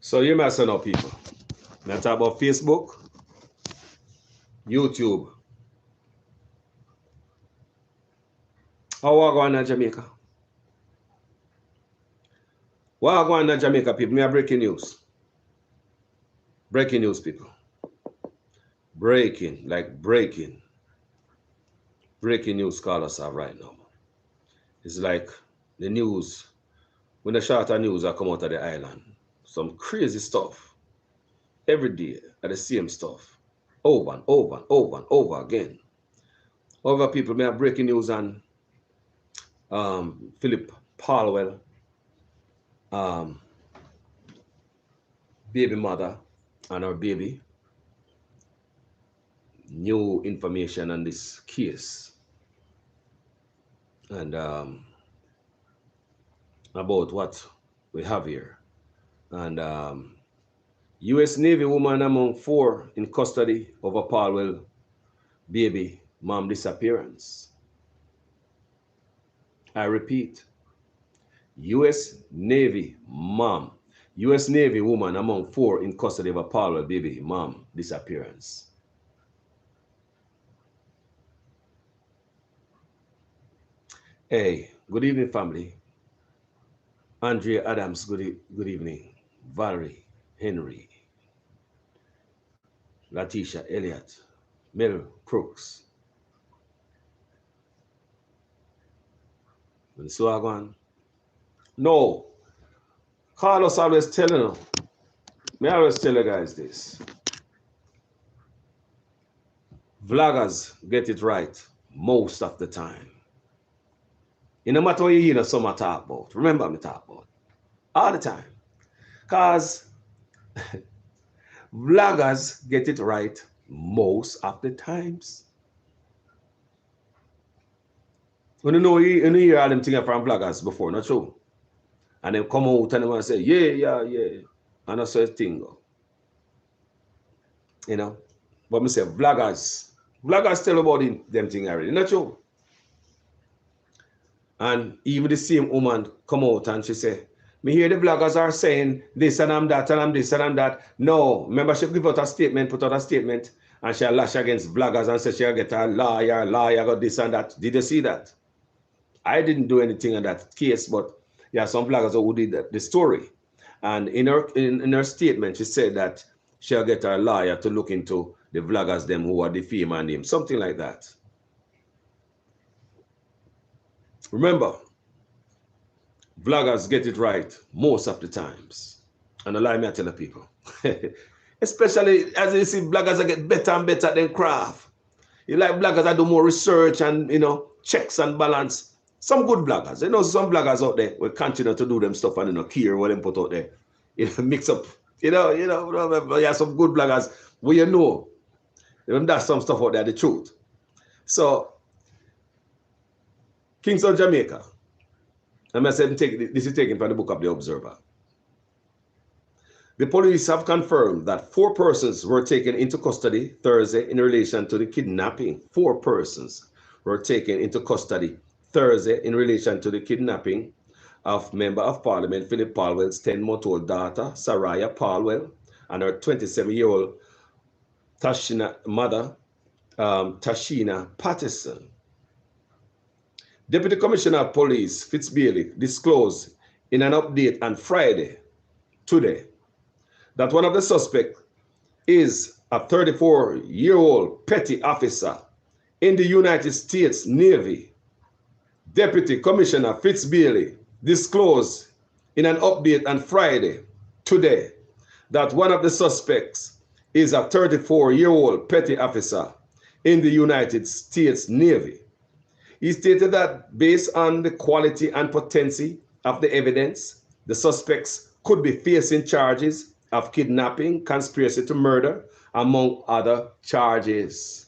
So you must know people. Now talk about Facebook, YouTube. How are going in Jamaica? What are going in Jamaica, people? Me have breaking news. Breaking news, people. Breaking, like breaking. Breaking news callers have right now. It's like the news, when the shorter news are come out of the island. Some crazy stuff. Every day are the same stuff. Over and over and over and over again. Other people may have breaking news on Philip Paulwell, um, baby mother and her baby. New information on this case. And about what we have here. And U.S. Navy woman among 4 in custody over Paulwell baby mom disappearance. I repeat, U.S. Navy mom, U.S. Navy woman among 4 in custody of a Paulwell baby mom disappearance. Hey, good evening, family. Andrea Adams, good evening. Valerie, Henry, Latisha, Elliott, Mel Crooks. And so I gone. No, Carlos always telling them. Me always tell you guys this. Vloggers get it right most of the time. It no matter what you hear some talk about. Remember me talk about. All the time. Because vloggers get it right most of the times. When you hear all them things from vloggers before, not true. And they come out and they say, yeah. And that's how thing go. You know? But me say vloggers tell about them things already, not true. And even the same woman come out and she say, me hear the vloggers are saying this and I'm that and I'm this and I'm that. No, remember she give out a statement, put out a statement, and she lash against vloggers and say she'll get a lawyer, got this and that. Did you see that? I didn't do anything in that case, but yeah, some vloggers who did the story. And in her statement, she said that she'll get her lawyer to look into the vloggers them who are defaming him, something like that. Remember, vloggers get it right most of the times. And allow me to tell the people. Especially as you see, vloggers get better and better than craft. You like vloggers that do more research and, checks and balance. Some good vloggers. Some vloggers out there will continue to do them stuff and care what them put out there. Mix up. Yeah, some good vloggers where that's some stuff out there, the truth. So, Kingston, Jamaica. This is taken from the book of the Observer. The police have confirmed that 4 persons were taken into custody Thursday in relation to the kidnapping. 4 persons were taken into custody Thursday in relation to the kidnapping of Member of Parliament Philip Paulwell's 10-month-old daughter, Saraya Paulwell, and her 27-year-old mother, Tashina Patterson. Deputy Commissioner of Police Fitzbailey disclosed in an update on Friday, today, that one of the suspects is a 34-year-old petty officer in the United States Navy. Deputy Commissioner Fitzbailey disclosed in an update on Friday, today, that one of the suspects is a 34-year-old petty officer in the United States Navy. He stated that based on the quality and potency of the evidence, the suspects could be facing charges of kidnapping, conspiracy to murder, among other charges.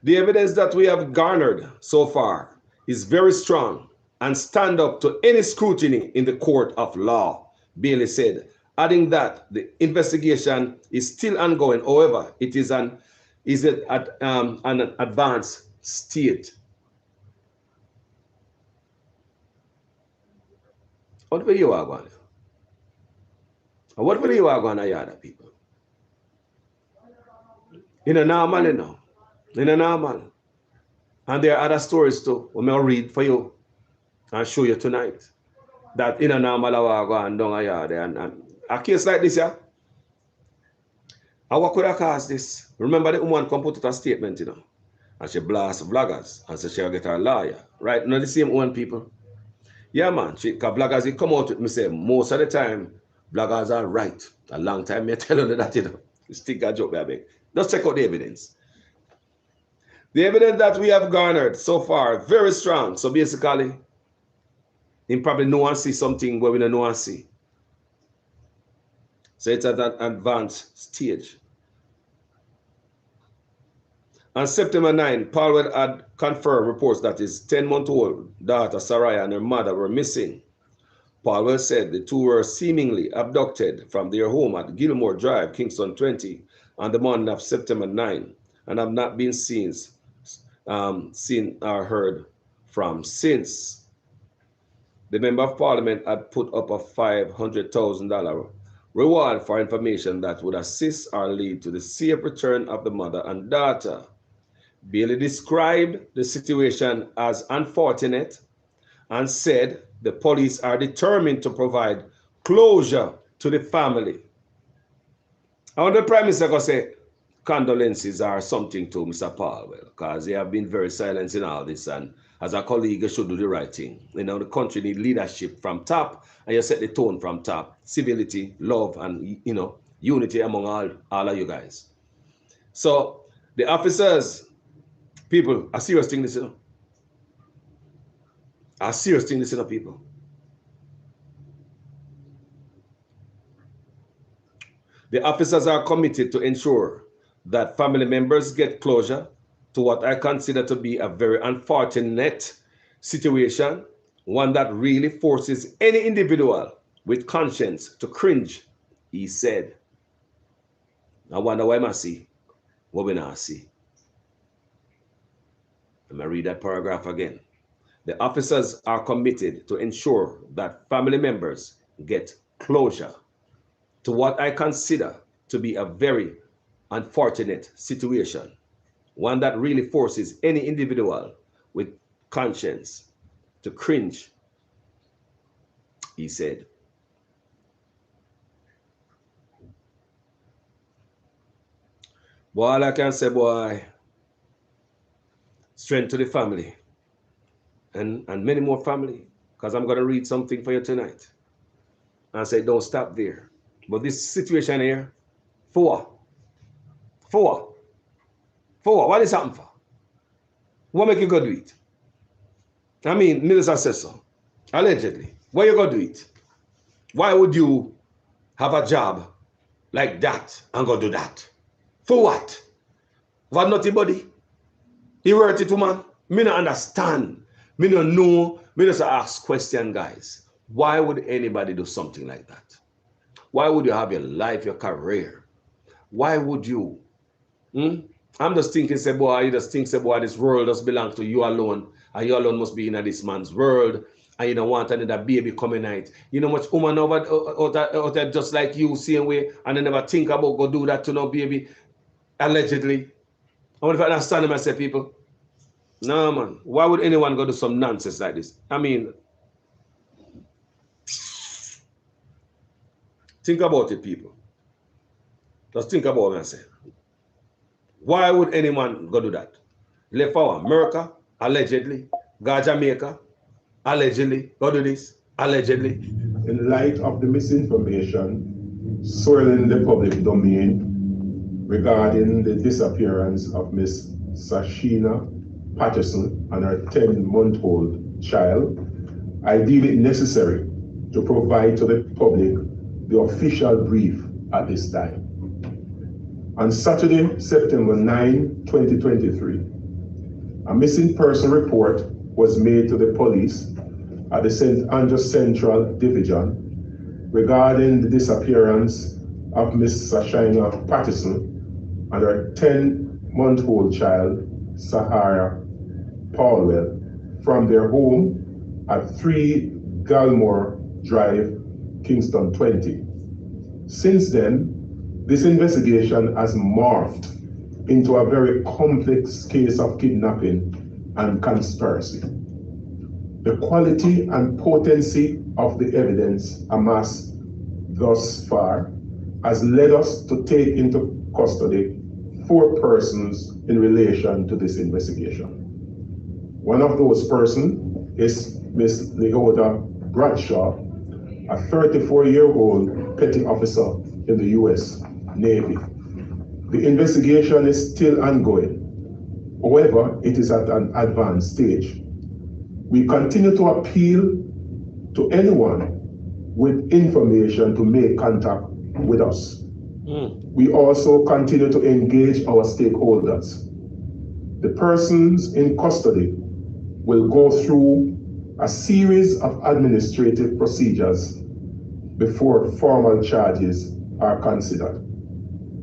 The evidence that we have garnered so far is very strong and stand up to any scrutiny in the court of law, Bailey said, adding that the investigation is still ongoing. However, it is an advanced state. What will you are going? What will you are going to other people? In a normal, you know. In a normal. And there are other stories too. We may read for you and show you tonight. That in a normal I go and down a yard and a case like this, yeah. And what could have caused this? Remember the woman come put out a statement, you know. And she blast bloggers and so she'll get her lawyer. Right? Not the same one people. Yeah, man. Because bloggers, they come out with me say, most of the time, bloggers are right. A long time, me tell you that, you know. Stick a joke, baby. Let's check out the evidence. The evidence that we have garnered so far, very strong. So basically, you probably no one see something where we don't know one see. So it's at an advanced stage. On September 9, Paulwell had confirmed reports that his 10-month-old daughter, Saraya, and her mother were missing. Paulwell said the two were seemingly abducted from their home at Gilmore Drive, Kingston 20, on the morning of September 9, and have not been seen or heard from since. The Member of Parliament had put up a $500,000 reward for information that would assist or lead to the safe return of the mother and daughter. Bailey described the situation as unfortunate and said the police are determined to provide closure to the family. And the Prime Minister could say condolences are something to Mr. Paulwell because they have been very silent in all this, and as a colleague you should do the right thing. You know, the country needs leadership from top, and you set the tone from top. Civility, love, and you know, unity among all of you guys. So the officers, people, a serious thing this, you know. A serious thing this, you know, people. The officers are committed to ensure that family members get closure to what I consider to be a very unfortunate situation, one that really forces any individual with conscience to cringe, he said. I wonder why I see what we not see. Let me read that paragraph again. The officers are committed to ensure that family members get closure to what I consider to be a very unfortunate situation, one that really forces any individual with conscience to cringe, he said. Boy, all I can say, boy, strength to the family and many more family, because I'm going to read something for you tonight. And I say, don't stop there. But this situation here, for what? For what? For what? What is happening for? What make you go do it? I mean, Minister says so. Allegedly. Why you go do it? Why would you have a job like that and go do that? For what? For nothing body? He worth it, woman. Me not understand. Me not know. Me just ask question, guys. Why would anybody do something like that? Why would you have your life, your career? Why would you? I'm just thinking, say, boy, you just think, say, boy, this world just belongs to you alone, and you alone must be in this man's world, and you don't want another baby coming out. You know much woman out there just like you, same way, and they never think about go do that to no baby, allegedly. I wonder if I understand myself, people. No, man. Why would anyone go do some nonsense like this? I mean, think about it, people. Just think about myself. Why would anyone go do that? Left for America, allegedly. Go Jamaica, allegedly. Go do this, allegedly. In light of the misinformation swirling the public domain regarding the disappearance of Miss Sashina Patterson and her 10-month-old child, I deem it necessary to provide to the public the official brief at this time. On Saturday, September 9, 2023, a missing person report was made to the police at the St. Andrews Central Division regarding the disappearance of Miss Sashina Patterson and her 10-month-old child, Sahara Paulwell from their home at 3 Galmore Drive, Kingston 20. Since then, this investigation has morphed into a very complex case of kidnapping and conspiracy. The quality and potency of the evidence amassed thus far has led us to take into custody 4 persons in relation to this investigation. One of those persons is Ms. Leota Bradshaw, a 34-year-old petty officer in the U.S. Navy. The investigation is still ongoing. However, it is at an advanced stage. We continue to appeal to anyone with information to make contact with us. We also continue to engage our stakeholders. The persons in custody will go through a series of administrative procedures before formal charges are considered.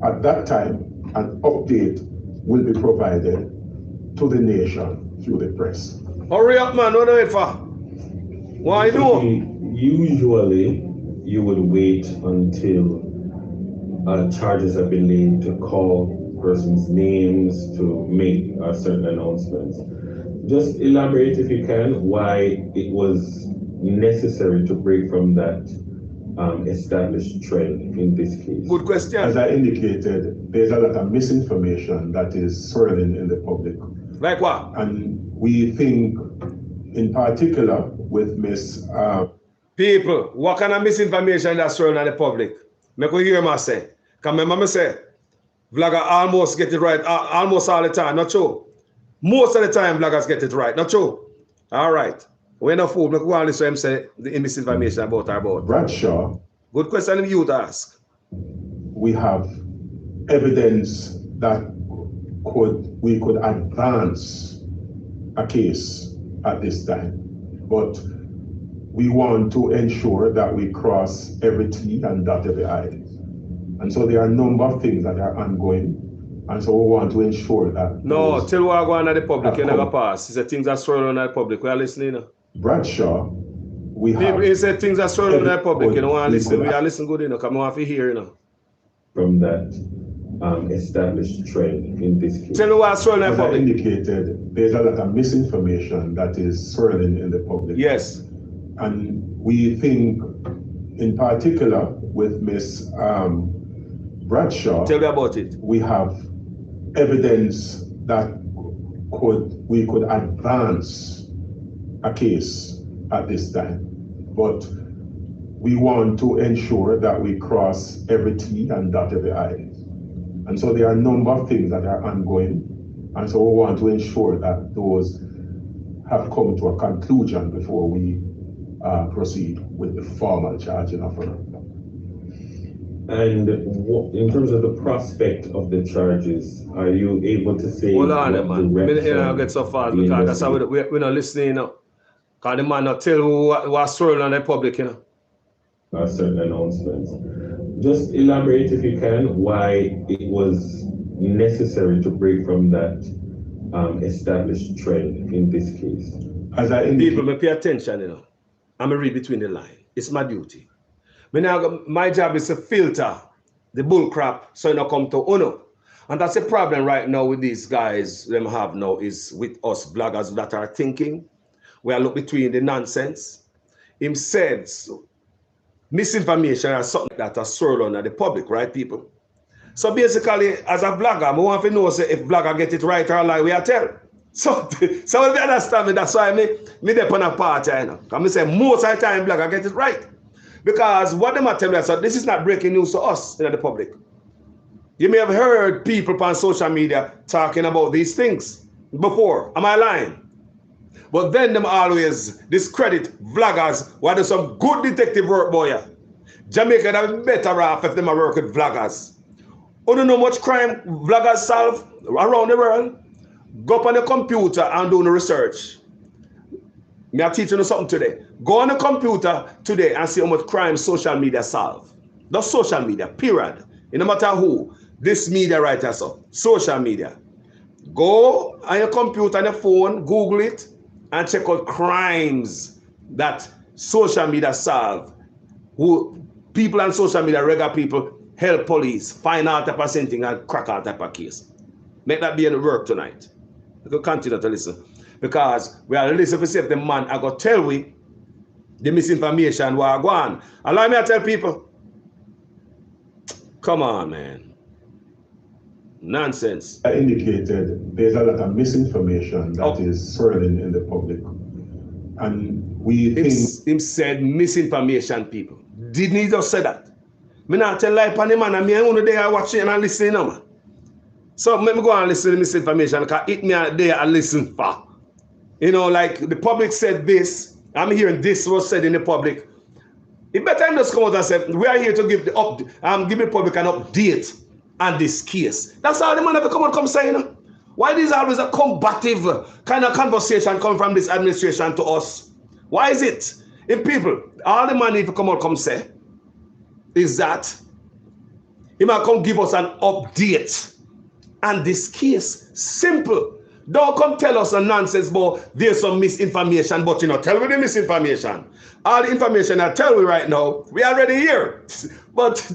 At that time, an update will be provided to the nation through the press. Hurry up, man, what do you for? Why do? Usually, you would wait until charges have been laid to call persons' names to make certain announcements. Just elaborate, if you can, why it was necessary to break from that established trend in this case. Good question. As I indicated, there's a lot of misinformation that is swirling in the public. Like what? And we think, in particular, with Ms. People, what kind of misinformation that's swirling in the public? Make you hear me say. Because remember me say, vlogger almost get it right, almost all the time, not true. Most of the time, vloggers get it right, not true. All right. We're not fool. Go on listen to him say the misinformation about her about. Bradshaw. Good question you to ask. We have evidence that we could advance a case at this time, but we want to ensure that we cross every T and dot every I. And so there are a number of things that are ongoing, and so we want to ensure that. No, tell what going on at the public, you never pass. He said things are swirling at the public. We are listening. Bradshaw, we have. He said things are swirling at the public. You don't want to listen. We are listening good enough. Come on, hear, you know. From that established trend in this case. Tell me what's swirling at the public. As I indicated, there's a lot of misinformation that is swirling in the public. Yes. And we think, in particular, with Ms. Bradshaw, tell me about it. We have evidence that we could advance a case at this time, but we want to ensure that we cross every T and dot every I. And so there are a number of things that are ongoing, and so we want to ensure that those have come to a conclusion before we proceed with the formal charging of her. And in terms of the prospect of the charges, are you able to say? Hold on, man. I get so far because that's how we're not listening now. Because the man not tell what's swirling on the public, you know. Certain announcements. Just elaborate, if you can, why it was necessary to break from that established trend in this case. As I people, may pay attention, you know. I'm going to read between the lines. It's my duty. My job is to filter the bull crap so it don't come to Uno. And that's a problem right now with these guys them have now is with us bloggers that are thinking. We are look between the nonsense. Him said misinformation or something that are swirling at the public, right, people? So basically, as a blogger, I want to know if blogger get it right or lie, we are tell. So if you understand me, that's why me dey on a party, you know. Because I say most of the time blogger get it right. Because what them are telling us, this is not breaking news to us in the public. You may have heard people on social media talking about these things before. Am I lying? But then them always discredit vloggers who do some good detective work, boy. Jamaica would be better off if them work with vloggers. You don't know much crime vloggers solve around the world? Go up on the computer and do the research. Me I teach you something today. Go on the computer today and see how much crime social media solve. Not social media, period. No matter who. This media right here, so social media. Go on your computer and your phone, Google it, and check out crimes that social media solve. Who people on social media, regular people, help police find out type of something and crack out type of case. Make that be in the work tonight. We can continue to listen. Because we are listening to see if the man I go tell we the misinformation what go on. Allow me to tell people. Come on, man. Nonsense. I indicated there's a lot of misinformation that is swirling in the public. And we think... Him said misinformation, people. Didn't he just say that? Me not tell lie upon the man and me only there watching and listening, man. So let me go and listen to misinformation because it me there and listen for. You know, like the public said this, I'm hearing this was said in the public. It better just come out and say, we are here to give give the public an update on this case. That's how the man have to come say, you know. Why is always a combative kind of conversation come from this administration to us? Why is it? If people, all the man need to come say is that he might come give us an update on this case. Simple. Don't come tell us a nonsense, but there's some misinformation, but you know, tell me the misinformation. All the information I tell you right now, we already here. But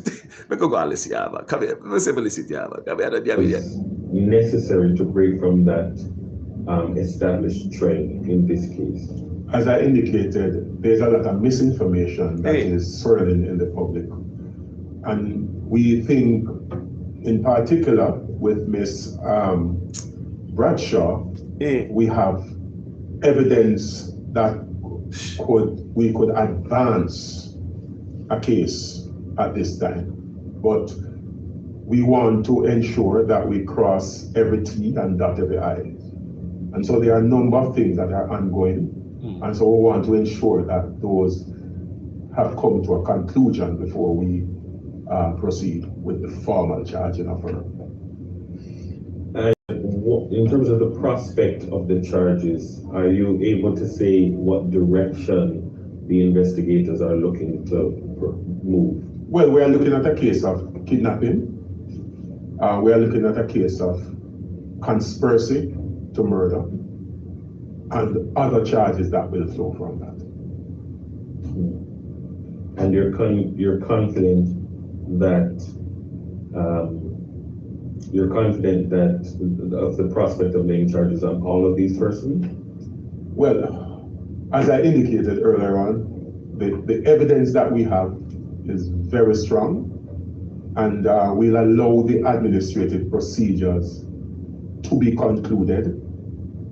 we could go and listen, come here. Let's listen, come here. It's necessary to break from that established trend in this case. As I indicated, there's a lot of misinformation that is swirling in the public. And we think, in particular, with Miss Bradshaw, we have evidence that we could advance a case at this time. But we want to ensure that we cross every T and dot every I. And so there are a number of things that are ongoing. And so we want to ensure that those have come to a conclusion before we proceed with the formal charging of her. In terms of the prospect of the charges, are you able to say what direction the investigators are looking to move? Well, we are looking at a case of kidnapping. We are looking at a case of conspiracy to murder and other charges that will flow from that. And you're confident that of the prospect of laying charges on all of these persons? Well, as I indicated earlier on, the evidence that we have is very strong, and we'll allow the administrative procedures to be concluded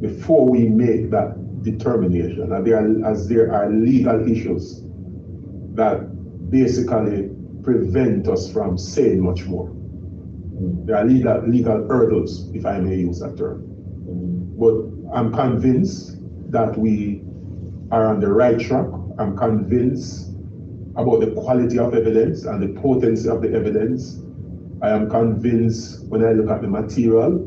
before we make that determination. As there are legal issues that basically prevent us from saying much more. There are legal hurdles, if I may use that term. But I'm convinced that we are on the right track. I'm convinced about the quality of evidence and the potency of the evidence. I am convinced when I look at the material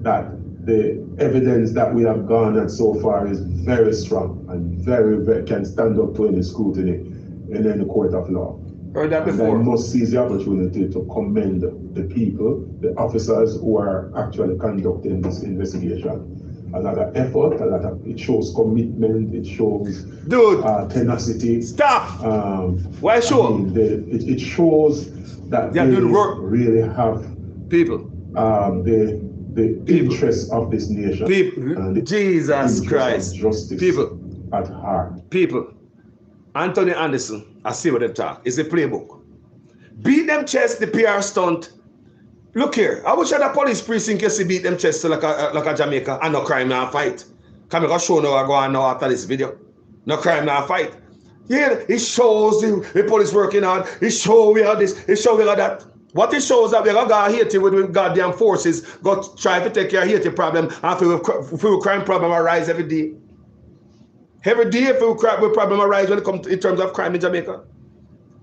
that the evidence that we have garnered so far is very strong and very can stand up to any scrutiny in any court of law. Heard that before. And I must seize the opportunity to commend the people, the officers who are actually conducting this investigation. A lot of effort, it shows commitment, it shows tenacity. Stop! Why show? I mean, it shows that they really have people. The interests of this nation. People. Jesus Christ. Justice people at heart. People. Anthony Anderson, I see what they talk. It's a playbook. Beat them chest, the PR stunt. Look here, I wish the police precinct can see beat them chest like a Jamaica and no crime, no fight. Come here, show now I go on now after this video. No crime, no fight. Yeah, it shows the police working hard. It shows we have this, it shows we have that. What it shows that we're going to Haiti with goddamn forces, go try to take care of Haiti problem, and feel crime problem arise every day. Every day feel problem arise when it comes in terms of crime in Jamaica.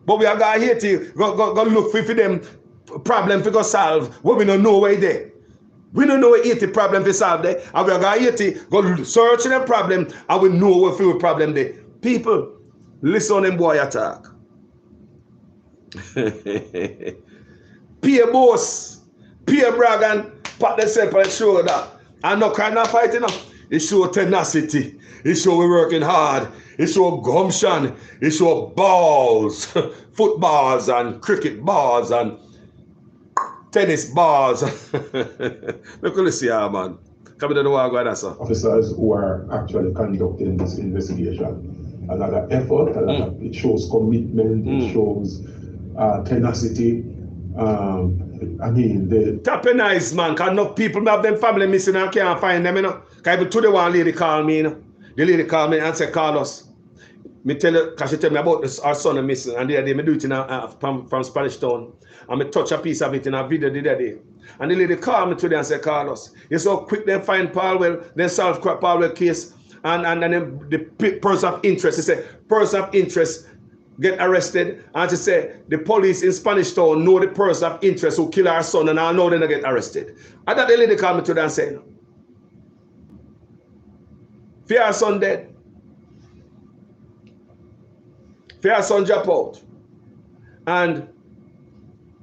But we are going to Haiti, go look for them problem to go solve, but we don't know where they. We don't know where Haiti problem to solve there, and we are going to Haiti, go search them problem, and we know where feel problem there. People, listen to them boy attack. Pierre Boss, Pierre Bragan, pat themselves and show that. And no crime not fighting. It show tenacity. It show we working hard. It show gumption. It show balls, footballs and cricket balls and tennis balls. Look at this here, man. Come to the wagon, that's all. Officers who are actually conducting this investigation. A lot of effort, it shows commitment, it shows tenacity. I mean, the tapping nice, man, because enough people have them family missing and can't find them, you know. Because even today one lady called me, you know. The lady called me and said, Carlos, me tell her, because she tell me about this, our son missing, and the other day me do it in from Spanish Town, and me touch a piece of it in a video the other day. And the lady called me today and said, Carlos, you so quick they find Paulwell, then solve Paulwell case, and then the person of interest, he said, person of interest get arrested, and she said, the police in Spanish Town know the person of interest who kill our son, and I know they're not get arrested. And that the lady called me today and said, fear our son dead. Fear our son drop out. And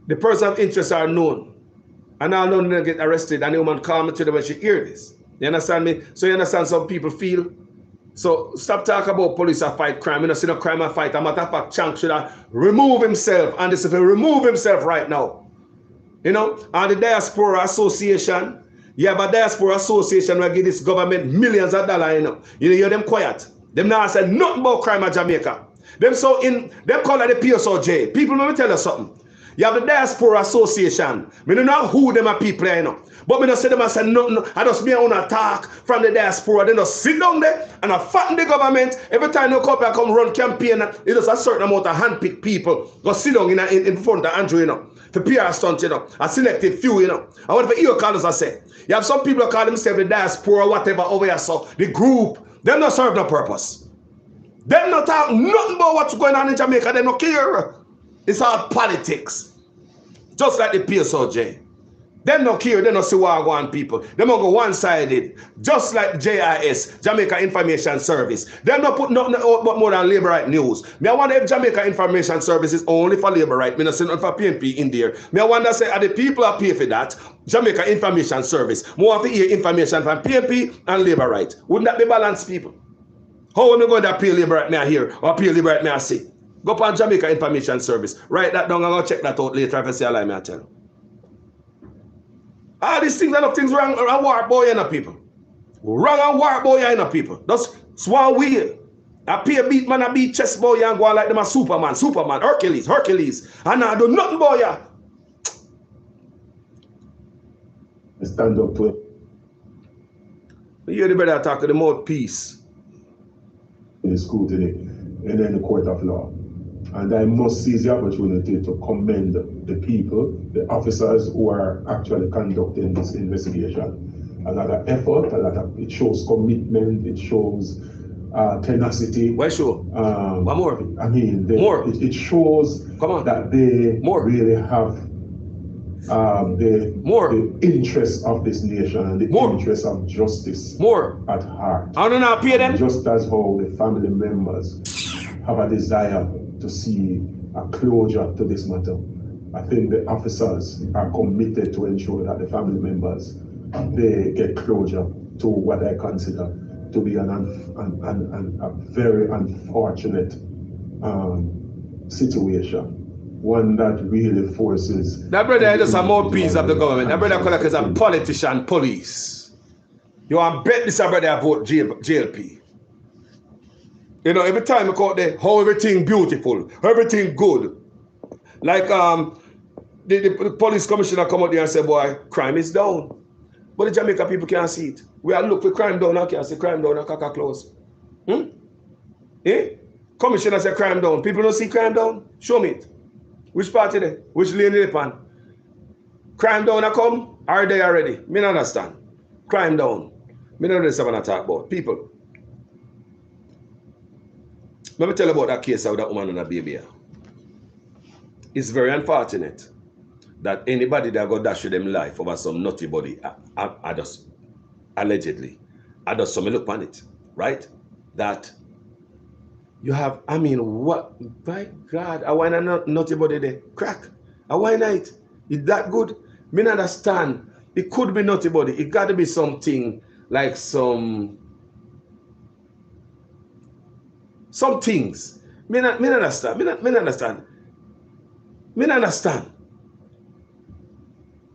the person of interest are known. And I know they get arrested, and the woman called me today when she hear this. You understand me? So you understand some people feel. So stop talking about police that fight crime. You know, see no crime and fight. A matter of fact, Chang should have remove himself. And this if he remove himself right now. You know, and the Diaspora Association, you have a Diaspora Association where give this government millions of dollars, you know. You hear them quiet. Them now say nothing about crime in Jamaica. Them so in, them call it the PSOJ. People, let me tell you something. You have the Diaspora Association. I don't know who them are people, you know. But I don't say them and say nothing. I just be on attack from the diaspora. They just sit down there and I fatten the government. Every time they come run campaign, it is a certain amount of handpicked people go sit down in front of Andrew, you know. For PR stunt, you know. A selected few, you know. And whatever you call us, I say. You have some people who call themselves the diaspora, whatever, over here. So the group, they don't serve no purpose. They don't talk nothing about what's going on in Jamaica. They don't care. It's all politics. Just like the PSOJ. They don't care, they don't see what I want people. They don't go one-sided. Just like JIS, Jamaica Information Service. They don't put nothing out but more than labor right news. Me I wonder if Jamaica Information Service is only for labor right. Me not say nothing for PNP in there. Me I wonder say are the people that pay for that, Jamaica Information Service, more of the hear information from PNP and labor right. Wouldn't that be balanced, people? How am I going to pay labor right now here or pay labor right now see? Go up on Jamaica Information Service. Write that down and I'll check that out later if I say a lie, me I tell you. All these things are things wrong and war boy, you know, people. Wrong and war boy, you know, people. That's one way. I pay a beat man, I beat chest boy, and go like them a Superman, Hercules. And I do nothing boy, yeah. stand up to it. You hear the brother talk to the mouthpiece. In the school today, and then the court of law. And I must seize the opportunity to commend the people, the officers who are actually conducting this investigation. A lot of effort, it shows commitment, it shows tenacity. Why sure? One more. I mean, it shows that they really have the interest of this nation and the interest of justice at heart. I don't know, pay them. Just as how the family members have a desire to see a closure to this matter. I think the officers are committed to ensure that the family members, they get closure to what I consider to be a very unfortunate situation. One that really forces... That brother is just a mouthpiece of the government. That brother is a politician, police. You want to bet this brother vote JLP. You know, every time I go out there, how everything beautiful, everything good. Like the police commissioner come out there and say, boy, crime is down. But the Jamaica people can't see it. We are look for crime down, I can't see crime down, I can't close. Commissioner say crime down. People don't see crime down? Show me it. Which party there? Which lane they pan? Crime down I come? Are they already? Me not understand. Crime down. Me not understand what I talk about. People. Let me tell you about that case of that woman and a baby. It's very unfortunate that anybody that got dash with them life over some naughty body, I just allegedly, I just some look on it, right? That you have, I mean, what, my God, I want a naughty body there, crack, I why not? Is that good? Me not understand. It could be nothing, but it got to be something like some things. Me understand. Me understand.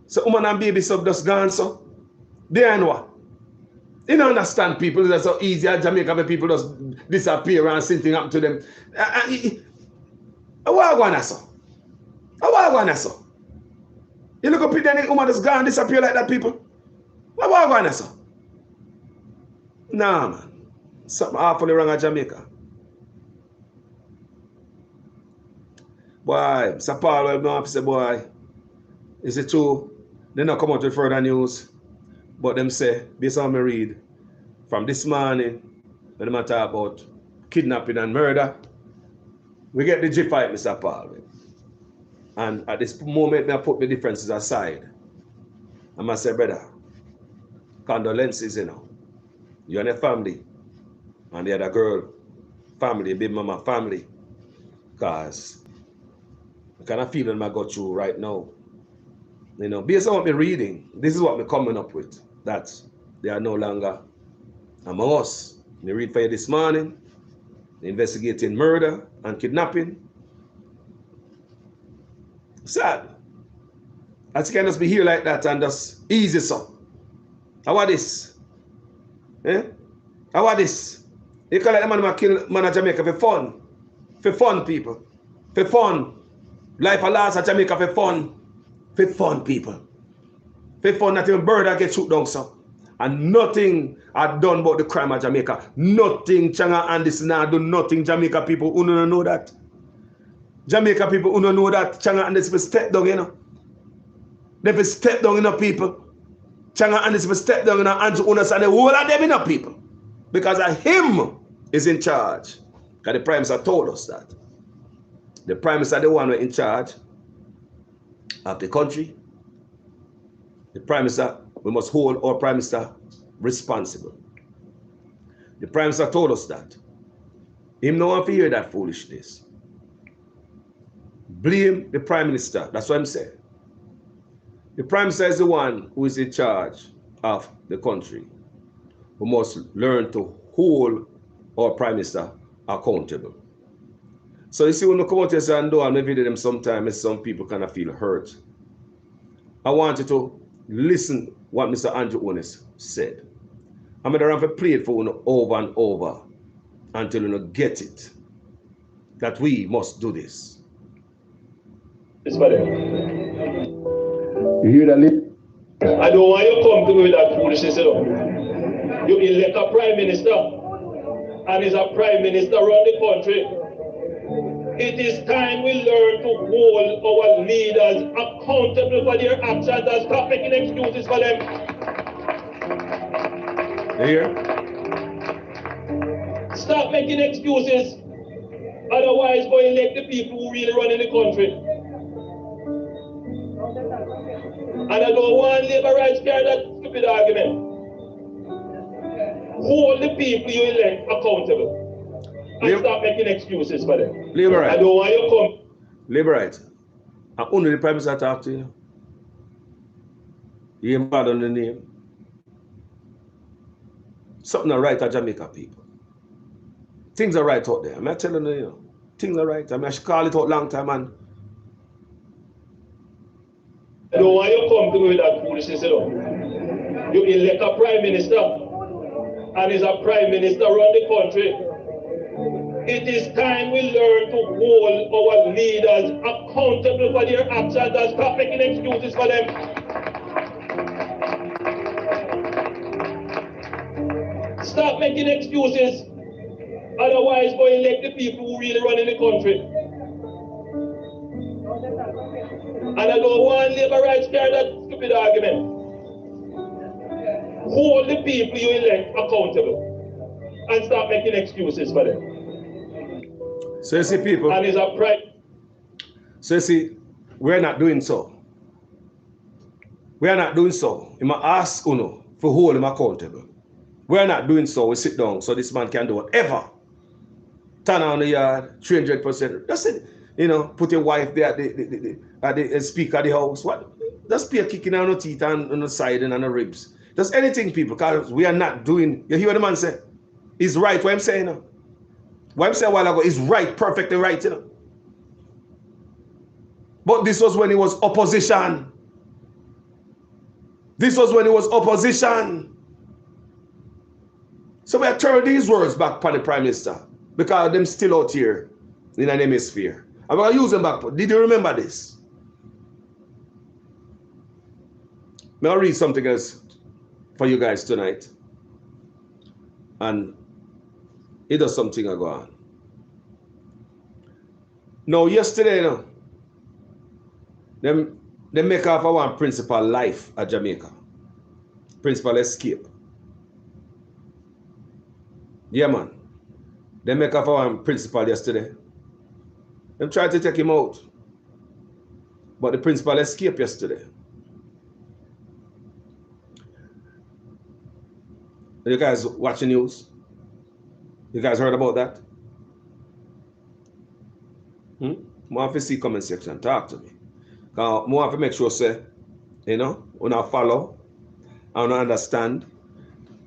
So woman and baby sub just gone so. They ain't what? You don't understand people. That's so easy at Jamaica where people just disappear and something happen to them. What going on so? What going on so? You look up at any woman that's gone disappear like that, people. What going on so? Nah, man. Something awfully wrong at Jamaica. Boy, Sir Paulwell no have to say, boy, is it true? They not come out with further news. But them say, based on me read, from this morning, when they talk about kidnapping and murder, we get the G fight, Mr. Paulwell. And at this moment, I put the differences aside. And I say, brother, condolences, you know. You and your family, and the other girl, family, baby mama, family. Because the kind of feeling I go through right now, you know, based on what I'm reading, this is what I'm coming up with. That they are no longer among us. They read for you this morning, investigating murder and kidnapping. Sad. I can just be here like that and just easy so. How are this? Eh? How are this? You call it a man kill man of Jamaica for fun. For fun, people. For fun. Life a loss at Jamaica for fun. For fun, people. For fun that your brother get shoot down so. And nothing are done about the crime of Jamaica. Nothing. Changa and this now do nothing. Jamaica people who don't know that. Jamaica people who don't know that. Changa and this will step down, you know. They will step down, you know, people. Changa and this will step down, you know, Andrew Unas and the whole of them, you know, people. Because him is in charge. Because the Prime Minister told us that. The Prime Minister the one who is in charge of the country. The Prime Minister, we must hold our Prime Minister responsible. The Prime Minister told us that. Him no one to hear that foolishness. Blame the Prime Minister. That's what I'm saying. The Prime Minister is the one who is in charge of the country. We must learn to hold our Prime Minister accountable. So you see, when we come out here and do and maybe them sometimes some people kind of feel hurt. I want you to listen what Mr. Andrew Unas said. I'm going to have to play it for you over and over until you get it. That we must do this. You hear that, Lee? I don't want you to come to me with that foolishness, you know. You elect a prime minister, and he's a prime minister around the country. It is time we learn to hold our leaders accountable for their actions and stop making excuses for them. Here. Stop making excuses. Otherwise, go elect the people who really run in the country. And I don't want labor rights carry that stupid argument. Hold the people you elect accountable. And stop making excuses for them. Labor rights. I don't want you to come. Labor rights. And only the Prime Minister talk to you. You ain't bad on the name. Something are right at Jamaica, people. Things are right out there. I'm not telling you, you know, things are right. I mean, I should call it out long time, man. I don't want you to come to me with that foolishness, you know. You elect a prime minister, and he's a prime minister around the country. It is time we learn to hold our leaders accountable for their actions and stop making excuses for them. Stop making excuses. Otherwise, go elect the people who really run in the country. And I don't want labor rights carry that stupid argument. Hold the people you elect accountable and stop making excuses for them. So you see, people. And it's a pride. So you see, we're not doing so. We are not doing so. He must ask Uno for hold him accountable. We are not doing so. We sit down so this man can do whatever. Turn on the yard, 300%. That's it. You know, put your wife there at the speaker of the house. What? Just spear kicking on the teeth and on the side and on the ribs. Just anything, people, because we are not doing. You hear what the man say? He's right. What I'm saying now. What I'm saying a while ago is right, perfectly right, you know. But this was when he was opposition. This was when he was opposition. So we are turning these words back upon the Prime Minister because them still out here in an hemisphere. I'm going to use them back. Did you remember this? May I read something else for you guys tonight? And it does something I go on. Now, yesterday, them make off one principal life at Jamaica. Principal escape. Yeah, man. They make off one principal yesterday. Them tried to take him out. But the principal escaped yesterday. You guys watching news? You guys heard about that? More have to see comment section. Talk to me. More have to make sure, say, you know, we not follow, and understand,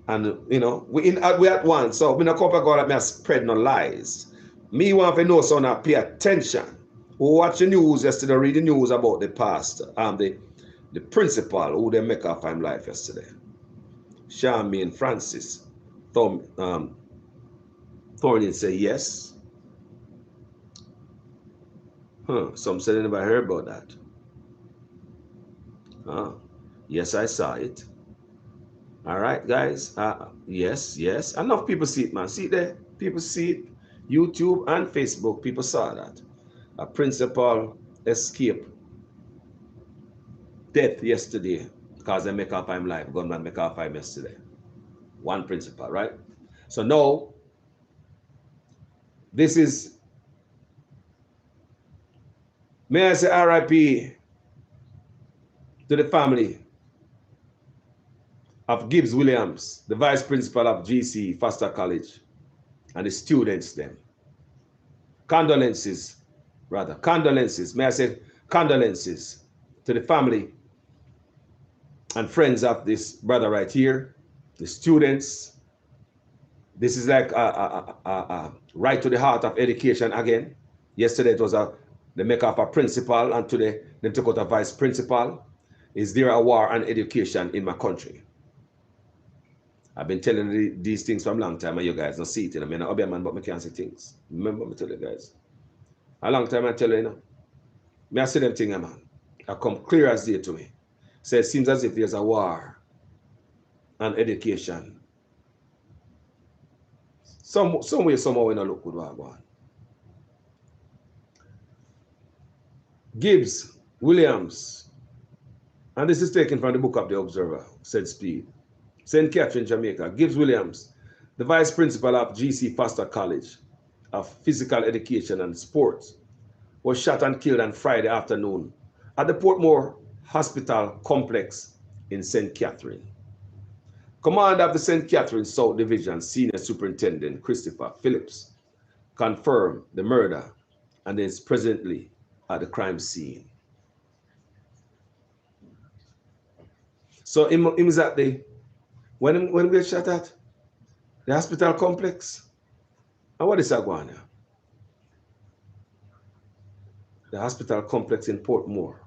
and you know, we at one. So we not come for God that me spread no lies. Me want to know so now pay attention. We watch the news yesterday, read the news about the pastor, the principal who they make off him life yesterday. Charmaine Francis. Thornton say yes. Some said they never heard about that. Yes, I saw it. All right, guys. Yes. Enough people see it, man. See it there? People see it. YouTube and Facebook, people saw that. A principal escaped death yesterday because they make up him life. Gunman make up him yesterday. One principal, right? So now, this is, may I say RIP to the family of Gibbs Williams, the vice principal of GC Foster College, and the students then. Condolences. May I say condolences to the family and friends of this brother right here, the students. This is like right to the heart of education again. Yesterday it was the make up a principal, and today they took out a vice principal. Is there a war on education in my country? I've been telling you these things from a long time, and you guys don't see it. I mean, I'm a man, but I can't see things. Remember me tell you guys. A long time I tell you, me I see them things, man. I come clear as day to me. So it seems as if there's a war on education. Some way, somehow, we don't look good what going on. Gibbs Williams, and this is taken from the book of the Observer, said Speed. St. Catherine, Jamaica. Gibbs Williams, the vice principal of GC Foster College of Physical Education and Sports, was shot and killed on Friday afternoon at the Portmore Hospital Complex in St. Catherine. Commander of the St. Catherine South Division, Senior Superintendent Christopher Phillips, confirmed the murder and is presently at the crime scene. So him is at the, when we get shot at the hospital complex. And what is that going on? The hospital complex in Portmore.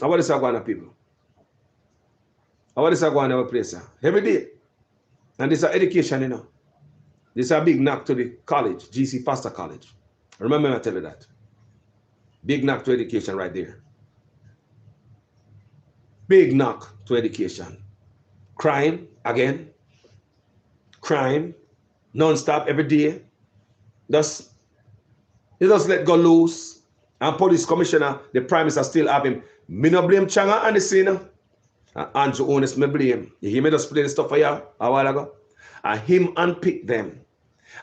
And what is that going on, people? And what is that going on our place? Every day. And this is education, you know. This is a big knock to the college, GC Foster College. Remember I tell you that. Big knock to education right there. Big knock to education. Crime, again. Crime, non-stop every day. He just let go loose. And police commissioner, the prime minister still have him. Me no blame Changa and the scene. Andrew Honest me blame. You hear me just play the stuff for you a while ago? And him unpick them.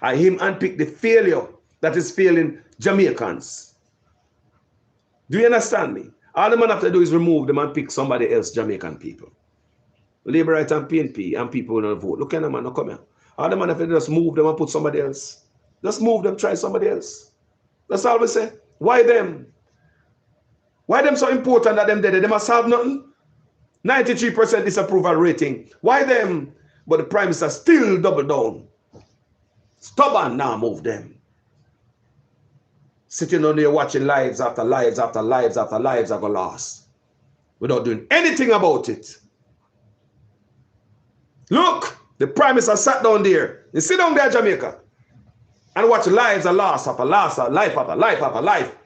And him unpick the failure that is failing Jamaicans. Do you understand me? All the man have to do is remove them and pick somebody else, Jamaican people. Labour Right and PNP and people who don't vote. Look at them, man, no come here. All the man have to do is move them and put somebody else. Just move them, try somebody else. That's all we say. Why them? Why them so important that them dead? They must have nothing. 93% disapproval rating. Why them? But the Prime Minister still double down. Stubborn now move them. Sitting on there watching lives after lives after lives after lives are going lost. Without doing anything about it. Look, the Prime Minister sat down there. He sit down there, Jamaica, and watch lives are lost after life after life after life.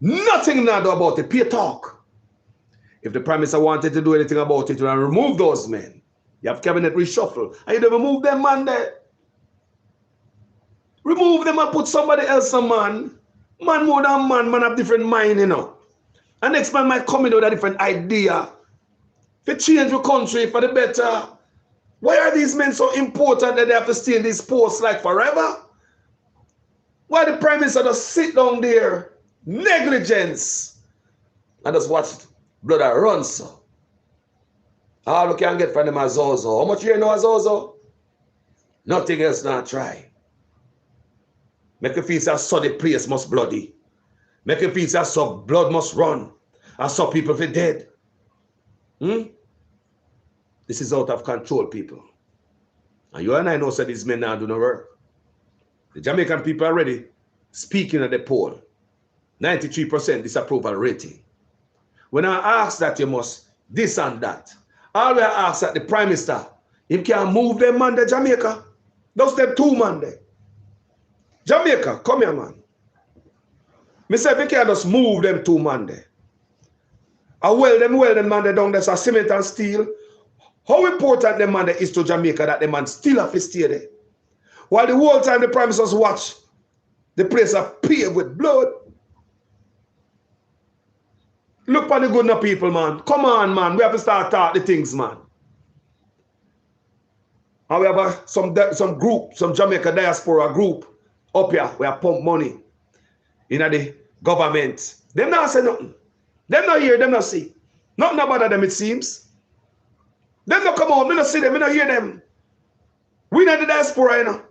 Nothing now do about it. Pure talk. If the Prime Minister wanted to do anything about it, you will remove those men. You have cabinet reshuffle. And you don't remove them, man, there. Remove them and put somebody else, man. Man more than man have different mind, you know. And next man might come in with a different idea. To change the country for the better. Why are these men so important that they have to stay in these posts like forever? Why the Prime Minister just sit down there? Negligence. And just watch blood that runs, so. All you can get from them as Zozo. How much you know as Zozo? Nothing else not try. Make you feel that so the place must bloody. Make you feel that so blood must run. And so people feel dead. This is out of control, people. And you and I know that these men now do no work. The Jamaican people are already speaking at the poll. 93% disapproval rating. When I ask that you must this and that, all we ask that the Prime Minister, he can move them man to Jamaica. Those them two man there. Jamaica, come here, man. Me say if you can just move them two man there. I weld them man there down there, so cement and steel. How important them man there is to Jamaica that the man still have to stay there. While the whole time the Prime Ministers watch, the place are paved with blood. Look for the good enough people, man. Come on, man. We have to start talking the things, man. And we have some group, some Jamaica diaspora group up here. We have pump money in the government. Them not say nothing. Them not hear, them not see. Nothing about them, it seems. Them not come out, me not see them, me not hear them. We not the diaspora, you know.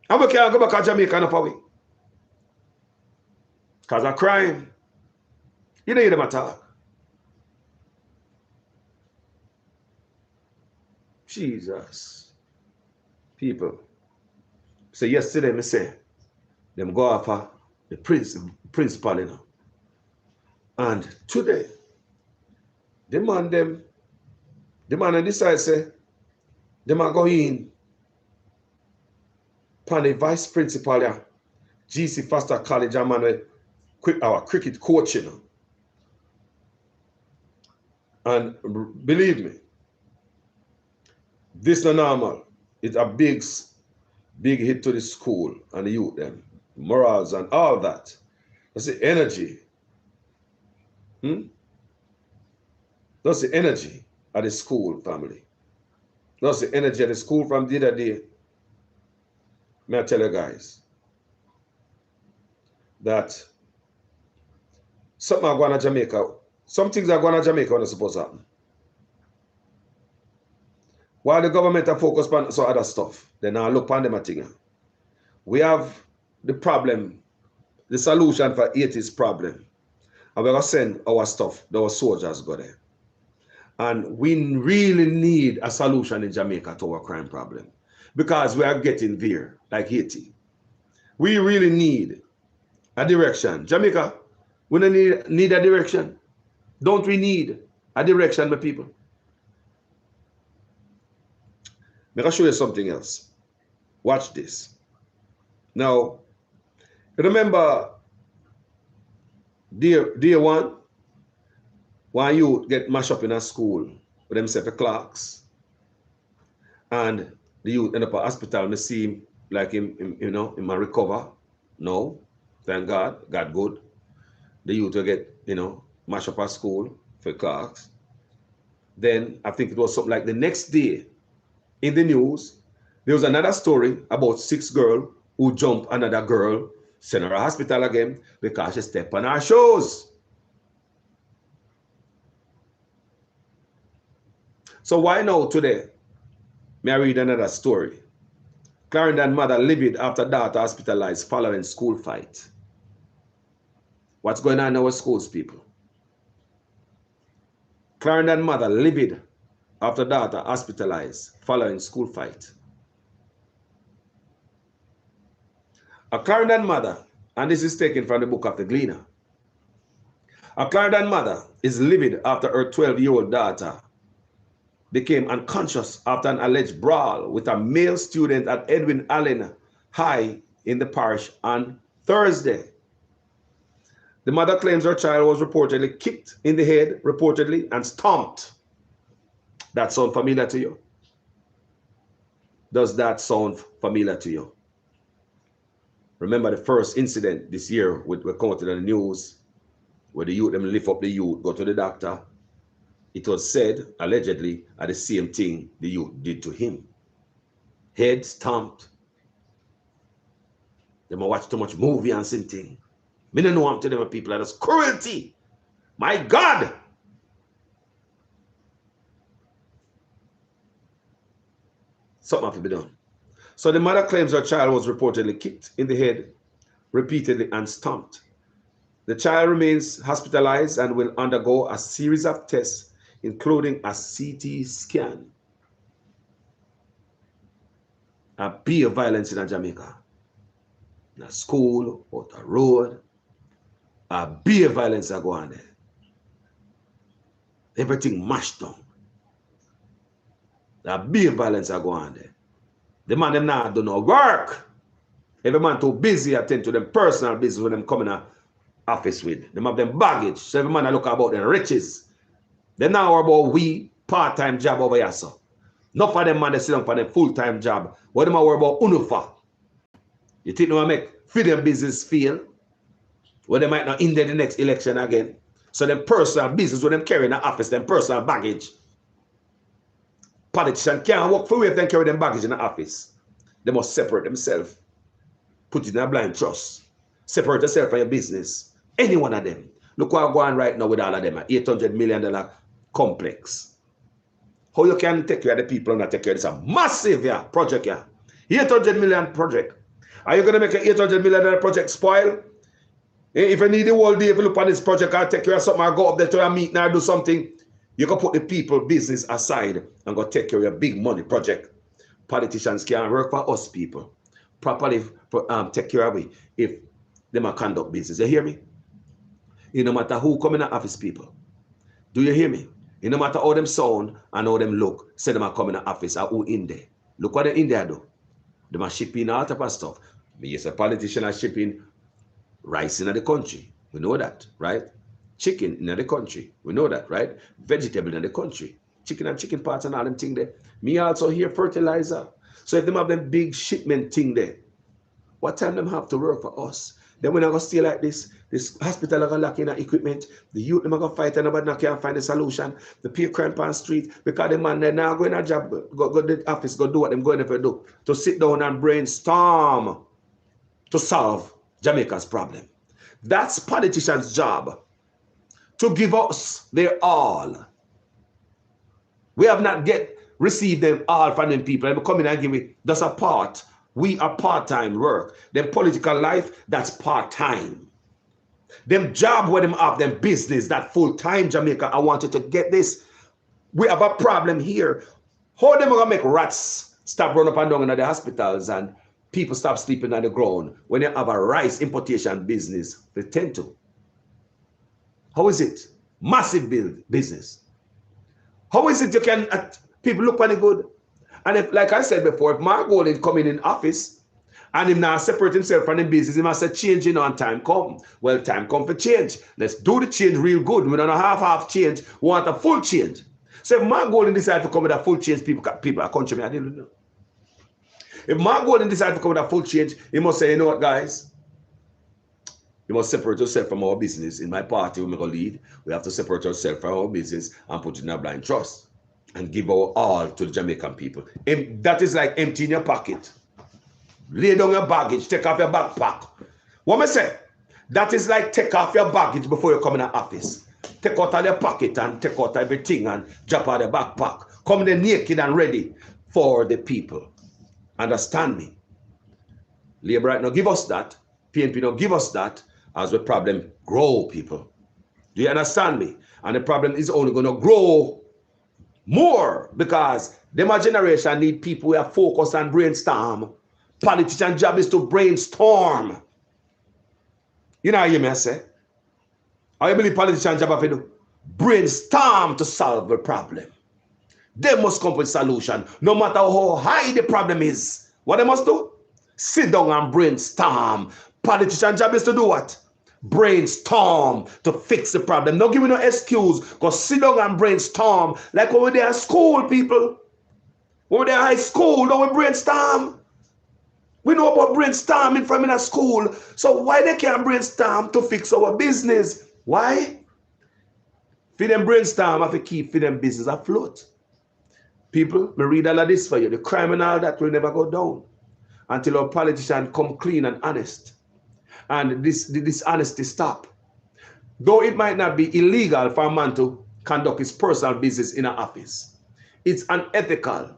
And we can't go back to Jamaica enough, are we? Because of crime. You don't hear them attack. Jesus. People. So yesterday, me say, them go after the principal, you know. And today, the man decide, say, them are going upon the vice principal, yeah, GC Foster College, and our cricket coach, you know. And believe me, this is not normal. It's a big hit to the school and the youth, them, morals and all that. That's the energy. That's the energy of the school family. That's the energy of the school from the other day. May I tell you guys that something are going to Jamaica. Some things are going to Jamaica when it's supposed to happen. While the government are focused on some other stuff, they now look on them a thing. We have the problem, the solution for Haiti's problem. And we're going to send our stuff, our soldiers go there. And we really need a solution in Jamaica to our crime problem. Because we are getting there, like Haiti. We really need a direction. Jamaica, we don't need a direction. Don't we need a direction, my people? I'm going to show you something else. Watch this. Now, remember day one you get mashed up in a school with themselves clerks, and the youth end up at hospital. Me see him like him, you know, him a recover. No, thank God, God good. The youth will get, you know, mashed up at school for clerks. Then I think it was something like the next day in the news, there was another story about 6 girls who jumped another girl, sent her to hospital again because she stepped on her shoes. So why now today? May I read another story? Clarendon mother livid after daughter hospitalized following school fight. What's going on in our schools, people? Clarendon mother livid after daughter hospitalized following school fight. A Clarendon mother, and this is taken from the book of the Gleaner. A Clarendon mother is livid after her 12-year-old daughter became unconscious after an alleged brawl with a male student at Edwin Allen High in the parish on Thursday. The mother claims her child was reportedly kicked in the head, and stomped. That sound familiar to you? Does that sound familiar to you? Remember the first incident this year we quoted on the news where the youth, them lift up the youth, go to the doctor. It was said, allegedly, the same thing the youth did to him. Head stomped. They might watch too much movie and same thing. Me don't know I'm telling them people that is cruelty. My God! Something has to be done. So the mother claims her child was reportedly kicked in the head repeatedly and stomped. The child remains hospitalized and will undergo a series of tests, including a CT scan. A bit of violence in Jamaica. In a school, or a road, a bit of violence are going on there. Everything mashed down. A bit of violence are going on there. The man them now do no work. Every man too busy attend to them personal business when them come in a office with. Them have them baggage. So every man I look about them riches. They now are about we part-time job over here, so. Not for them man they sit down for them full-time job. What them are worry about UNUFA. You think they will make for them business fail? Well, they might not in there the next election again. So them personal business when them carry in the office, them personal baggage. Politicians can't work for you if they carry them baggage in the office. They must separate themselves. Put it in a blind trust. Separate yourself from your business. Any one of them. Look what's going on right now with all of them. $800 million complex. How you can take care of the people and not take care of this? A massive project here. $800 million project. Are you going to make an $800 million project spoil? If you need the whole day, if you look at this project, I'll take care of something, I'll go up there to a meeting and do something. You can put the people business aside and go take care of your big money project. Politicians can't work for us people. Properly take care of it if they might conduct business. You hear me? It no matter who come in the office, people. Do you hear me? It no matter how them sound and how them look, say them are coming in the office or who in there. Look what they in there do. They are shipping all type of stuff. Yes, a politician are shipping rice in the country. We know that, right? Chicken in the country. We know that, right? Vegetable in the country. Chicken and chicken parts and all them thing there. Me also hear fertilizer. So if them have them big shipment thing there, what time them have to work for us? Then we're not going to stay like this. This hospital are going to lack in equipment. The youth them are going to fight and nobody can't find a solution. The pay crime on the street because the man they're now going to job, go to the office, go do what them going to do. To sit down and brainstorm to solve Jamaica's problem. That's politicians' job. To give us their all. We have not received them all from them people. And we come in and give it. That's a part. We are part-time work. Them political life, that's part-time. Them job where them have them business, that full-time Jamaica. I wanted to get this. We have a problem here. How them are gonna make rats stop running up and down in the hospitals and people stop sleeping on the ground when they have a rice importation business? They tend to. How is it? Massive business. How is it you can, people look on it good? And if, like I said before, if Mark Golding coming in office and him now separate himself from the business, he must say change on time come. Well, time come for change. Let's do the change real good. We don't have half change. We want a full change. So if Mark Golding decide to come with a full change, people are countrymen, I didn't know. If Mark Golding decide to come with a full change, he must say, you know what, guys? You must separate yourself from our business. In my party, we make a lead. We have to separate ourselves from our business and put it in a blind trust and give our all to the Jamaican people. That is like emptying your pocket. Lay down your baggage, take off your backpack. What I say? That is like take off your baggage before you come in the office. Take out all your pocket and take out everything and drop out the backpack. Come there naked and ready for the people. Understand me? Labour right now give us that. PNP now give us that as the problem grow, people. Do you understand me? And the problem is only going to grow more because my generation need people who are focused and brainstorm. Politician's job is to brainstorm. You know what you may say? I believe politician's job is to brainstorm to solve the problem. They must come with a solution, no matter how high the problem is. What they must do? Sit down and brainstorm. Politician's job is to do what? Brainstorm to fix the problem. Don't give me no excuse. Go sit down and brainstorm. Like when we're at school, people. When we're at high school, don't we brainstorm? We know about brainstorming from in a school. So why they can't brainstorm to fix our business? Why? For them brainstorm, I have to keep for them business afloat. People, me read all of this for you. The crime and all that will never go down until our politicians come clean and honest. And this dishonesty stop. Though it might not be illegal for a man to conduct his personal business in an office, it's unethical.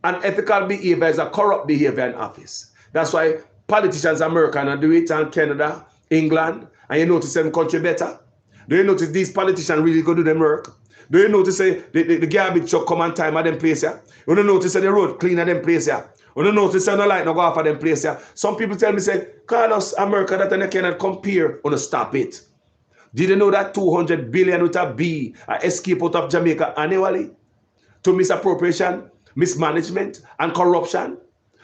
Unethical behavior is a corrupt behavior in office. That's why politicians, Americans, do it in Canada, England, and you notice them country better. Do you notice these politicians really go do them work? Do you notice the garbage truck come on time at them place here? You don't notice the road clean at them place here? You don't notice the light no go off at them place here? Some people tell me, say, Carlos, America, that they cannot compare. You stop it. Did you know that 200 billion with a B escape out of Jamaica annually to misappropriation, mismanagement, and corruption?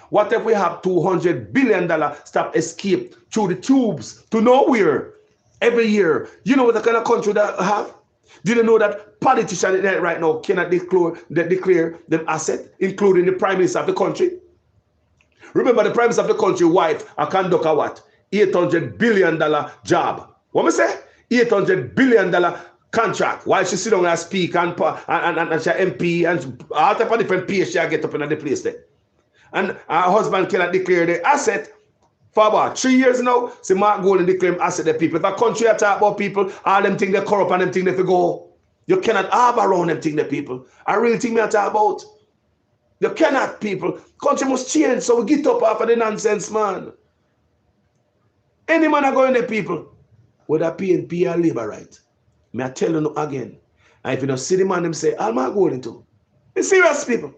What if we have $200 billion stop escape through the tubes to nowhere every year? You know what the kind of country that have? Did you know that politicians right now cannot declare them asset, including the prime minister of the country? Remember, the prime minister of the country wife conduct a what? $800 billion job. What me say? $800 billion contract. While she sit down and speak and she MP and all type of different PhD she get up in the place there. And her husband cannot declare the asset for about 3 years now. See, Mark Golden declare asset the people. If a country talk about people, all them think they corrupt and them think they go. You cannot have around them think the people. I really think me I talk about. You cannot, people. Country must change, so we get up after the nonsense, man. Any man are going there, people. Whether PNP or labor right. May I tell you again. And if you don't see the man, them say, all man going to. It's serious, people.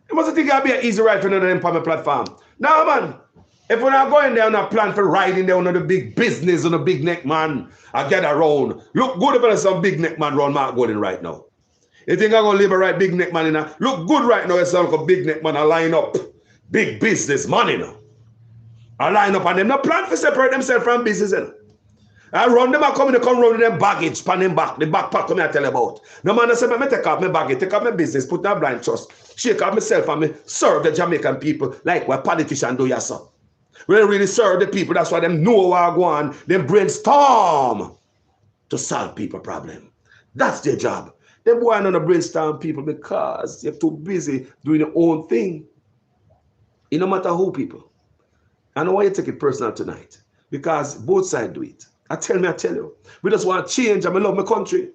You must think I'll be an easy ride for another employment platform. Now, man, if we're not going there on a plan for riding there on the big business on the big neck man, I get around. Look good if there's some big neck man around Mark Golden right now. You think I'm going to liberate big neck man in a look good right now? It's like a big neck man, I line up big business money now. I line up and them not plan to separate themselves from business. You know? I run them, I come run with them baggage, pan them back, the backpack come here I tell you about. No man, I say, me take off my baggage, take off my business, put down blind trust, shake off myself and me serve the Jamaican people like what politicians do yourself. We really serve the people, that's why them know what I go on, them brainstorm to solve people problem. That's their job. Them boy not brainstorm people because they're too busy doing their own thing. It no matter who, people. I know why you take it personal tonight. Because both sides do it. I tell you. We just want to change and I love my country.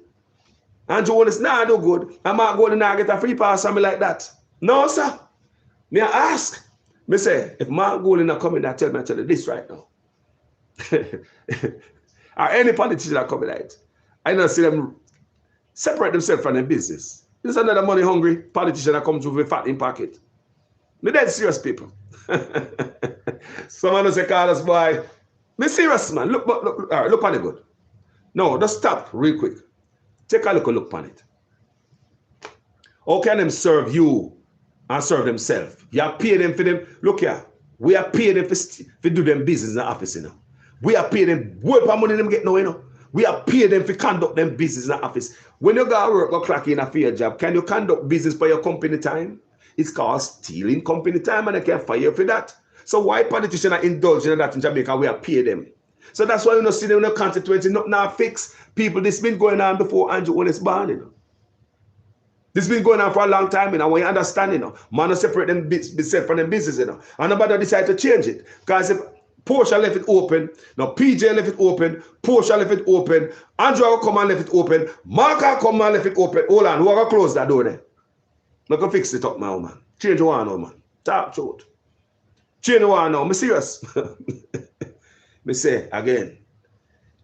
Andrew Wallace, nah, do good. I'm not going to get a free pass or me like that. No, sir. Me I ask. Me say, if Mark Golden not coming, I tell you this right now. Or any politician that come right. I don't see them separate themselves from their business. This is another money hungry politician that comes with a fat in pocket. Me dead serious, people. Someone will say, Carlos, boy, me serious, man. Look, all right, look on it good. No, just stop real quick. Take a look on it. How can them serve you and serve themselves? You are paying them for them. Look here, we are paying them for do them business in the office, you know. We are paying them, what money them get now, you know. We are paying them for conduct them business in the office. When you go to work or clock in a fair job, can you conduct business for your company time? It's called stealing company time and they can fire you for that. So why politicians are indulging in that in Jamaica? We are paying them. So that's why you don't see them in the constituency, not now fix. People, this been going on before Andrew when it's born, you know. This been going on for a long time, you know, when you understand, you know. Man, separate them from them business, you know. And nobody decide to change it. Because if Portia left it open, now PJ left it open, Portia left it open, Andrew will come and left it open, Mark will come and left it open. Hold on, who will close that door there? I'm going to fix it up now, man. Change the one now, man. Talk truth. Change the one now. I'm serious. Me say again,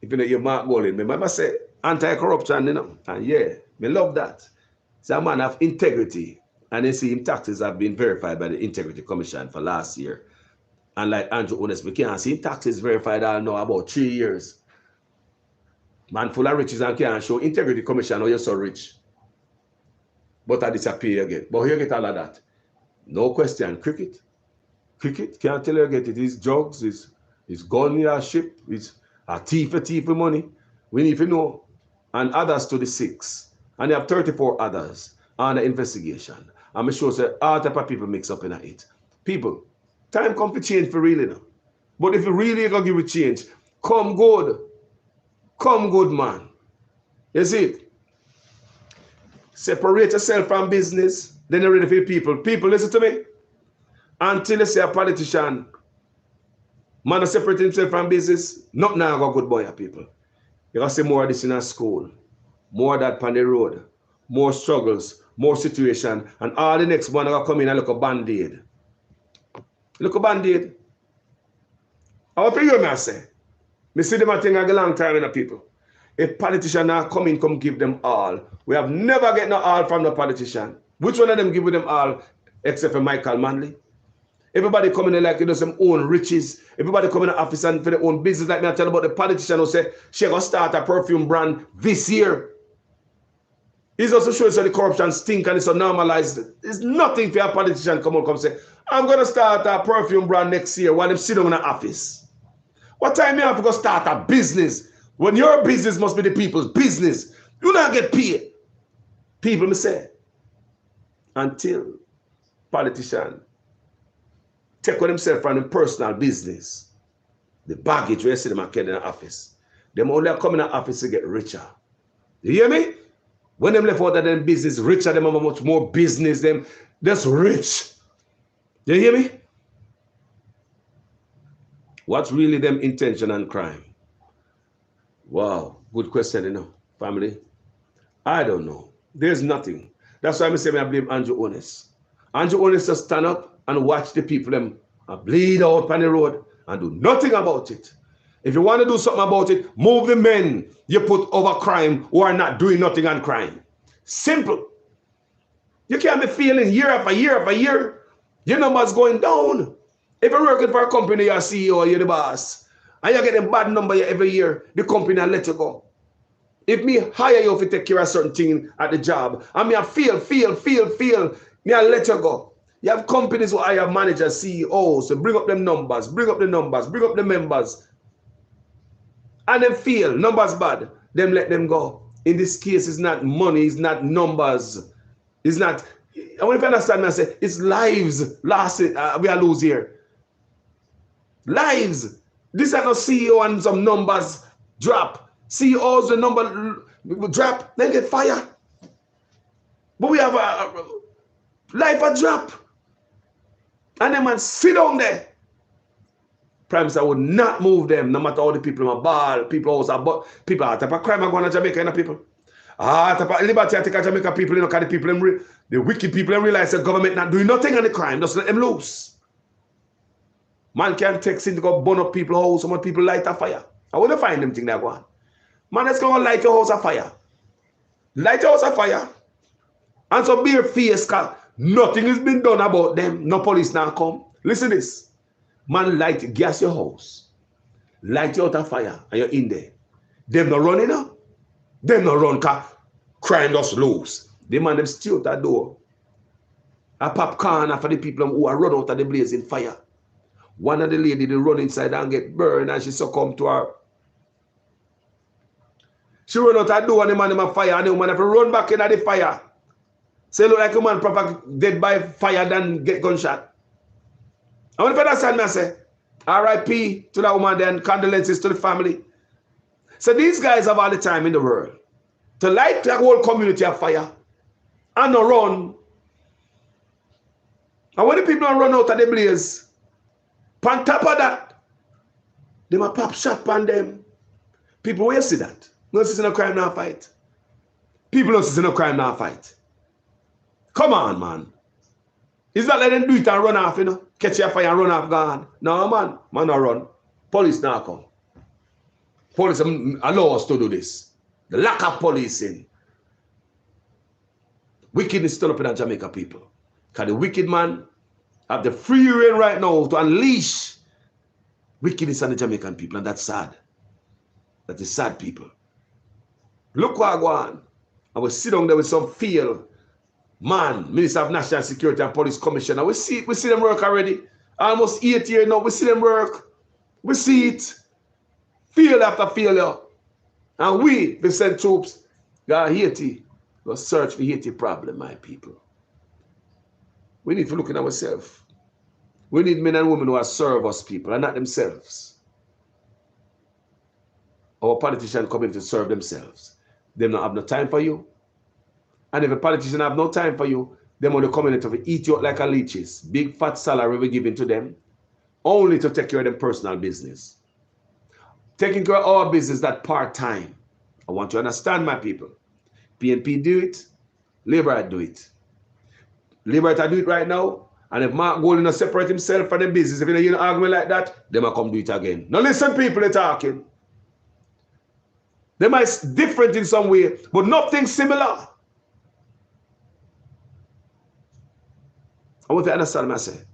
if you know your Mark Golden, remember I say, Anti-corruption, you know. And yeah, me love that. It's a man of integrity. And you see him taxes have been verified by the Integrity Commission for last year. And like Andrew Honest, we can't see taxes verified all now about 3 years. Man full of riches and can't show Integrity Commission, oh, you're so rich. But I disappear again. But you get all of that. No question. Cricket. Cricket, can't tell you get it. It's drugs, it's gun ship, it's a thief of money. We need to know. And others to the 6. And they have 34 others under investigation. I'm sure say all type of people mix up in it. People, time come for change for really now. But if you really gonna give it change, come good. Come good, man. You see it? Separate yourself from business, then you're ready for people. People, listen to me. Until you say a politician, man, separate himself from business, nothing now go good boy, people. You gotta see more of this in a school, more of that on the road, more struggles, more situation, and all the next one gonna come in and look a band-aid. Look a band-aid. How for you, I say? Me see them a thing a long time in the people. If politician now come in, come give them all. We have never get no all from the politician. Which one of them give them all except for Michael Manley? Everybody coming in like you know some own riches. Everybody coming in the office and for their own business. Like me I tell about the politician who say she gonna start a perfume brand this year. He's also showing so the corruption stink and it's so normalized. There's nothing for a politician come on come say, I'm gonna start a perfume brand next year while them sit down in the office. What time you have to go start a business when your business must be the people's business? You not get paid. People me say until politician take on themselves from the personal business, the baggage where you see them in the office. Them only come in the office to get richer. You hear me? When them left out of them business, richer, them have much more business, them just rich. You hear me? What's really them intention and crime? Wow, good question, you know, family. I don't know. There's nothing. That's why I say I blame Andrew Honest. Andrew Honest just stand up and watch the people them bleed out on the road and do nothing about it. If you want to do something about it, move the men you put over crime who are not doing nothing on crime. Simple. You can't be feeling year after year after year, your numbers going down. If you're working for a company, you're a CEO, you're the boss, and you're getting bad number every year, the company will let you go. If me hire you to take care of certain thing at the job, and me I feel, me I let you go. You have companies who hire managers, CEOs, so bring up them numbers, bring up the members. And them feel, numbers bad, them let them go. In this case, it's not money, it's not numbers. It's not, I want to understand me, I say, it's lives lost, we are lose here. Lives. This is not CEO and some numbers drop. CEOs, the number drop, then get fired. But we have a life a drop. And them man sit down there. Prime Minister would not move them, no matter how the people are bad, people also but people are type of crime are going to Jamaica, you know, people. Type of liberty I take a Jamaica people, you know, because the people, the wicked people realize the government not doing nothing on the crime, just let them loose. Man can't take sin to go burn up people's house, some people light a fire. I want to find them thing that go on. Man, let's go and light your house a fire. Light your house a fire. And so be face, cause nothing has been done about them. No police now come. Listen to this. Man, light gas your house. Light you out a fire and you're in there. Them not running now. Them not run cause crime just loose. The man them steal out that door. A popcorn for the people who are run out of the blazing fire. One of the lady they run inside and get burned and she succumb to her. She run out that door and the man them fire and the woman have to run back into the fire. Say look like a man proper dead by fire than get gunshot. I want to understand me, I say, RIP to that woman then, condolences to the family. So these guys have all the time in the world to light the whole community on fire and not run. And when the people run out of the blaze, on top of that, they might pop shot on them. People will see that. No see no crime now fight. People don't see no crime now fight. Come on, man. It's not letting them do it and run off, you know. Catch your fire and run off, gone. No, man. Man, not run. Police now come. Police allow us to do this. The lack of policing. Wickedness still up in the Jamaica people. Because the wicked man have the free reign right now to unleash wickedness on the Jamaican people, and that's sad. That is sad, people. Look what I go on. I will sit down there with some field man, Minister of National Security and Police Commissioner. We see them work already. Almost 8 years now, we see them work. We see it. Failure after failure. And we send troops. Got Haiti. Go search for Haiti problem, my people. We need to look at ourselves. We need men and women who are serve us people and not themselves. Our politicians come in to serve themselves. They don't have no time for you. And if a politician have no time for you, they want to come in to eat you up like a leeches. Big fat salary we giving to them, only to take care of their personal business. Taking care of our business that part-time. I want you to understand, my people. PNP do it, Labour do it. Labour do it right now, and if Mark Golding not separate himself from the business, if you hear an argument like that, they might come do it again. Now listen, people, they're talking. They might be different in some way, but nothing similar. I want to understand myself.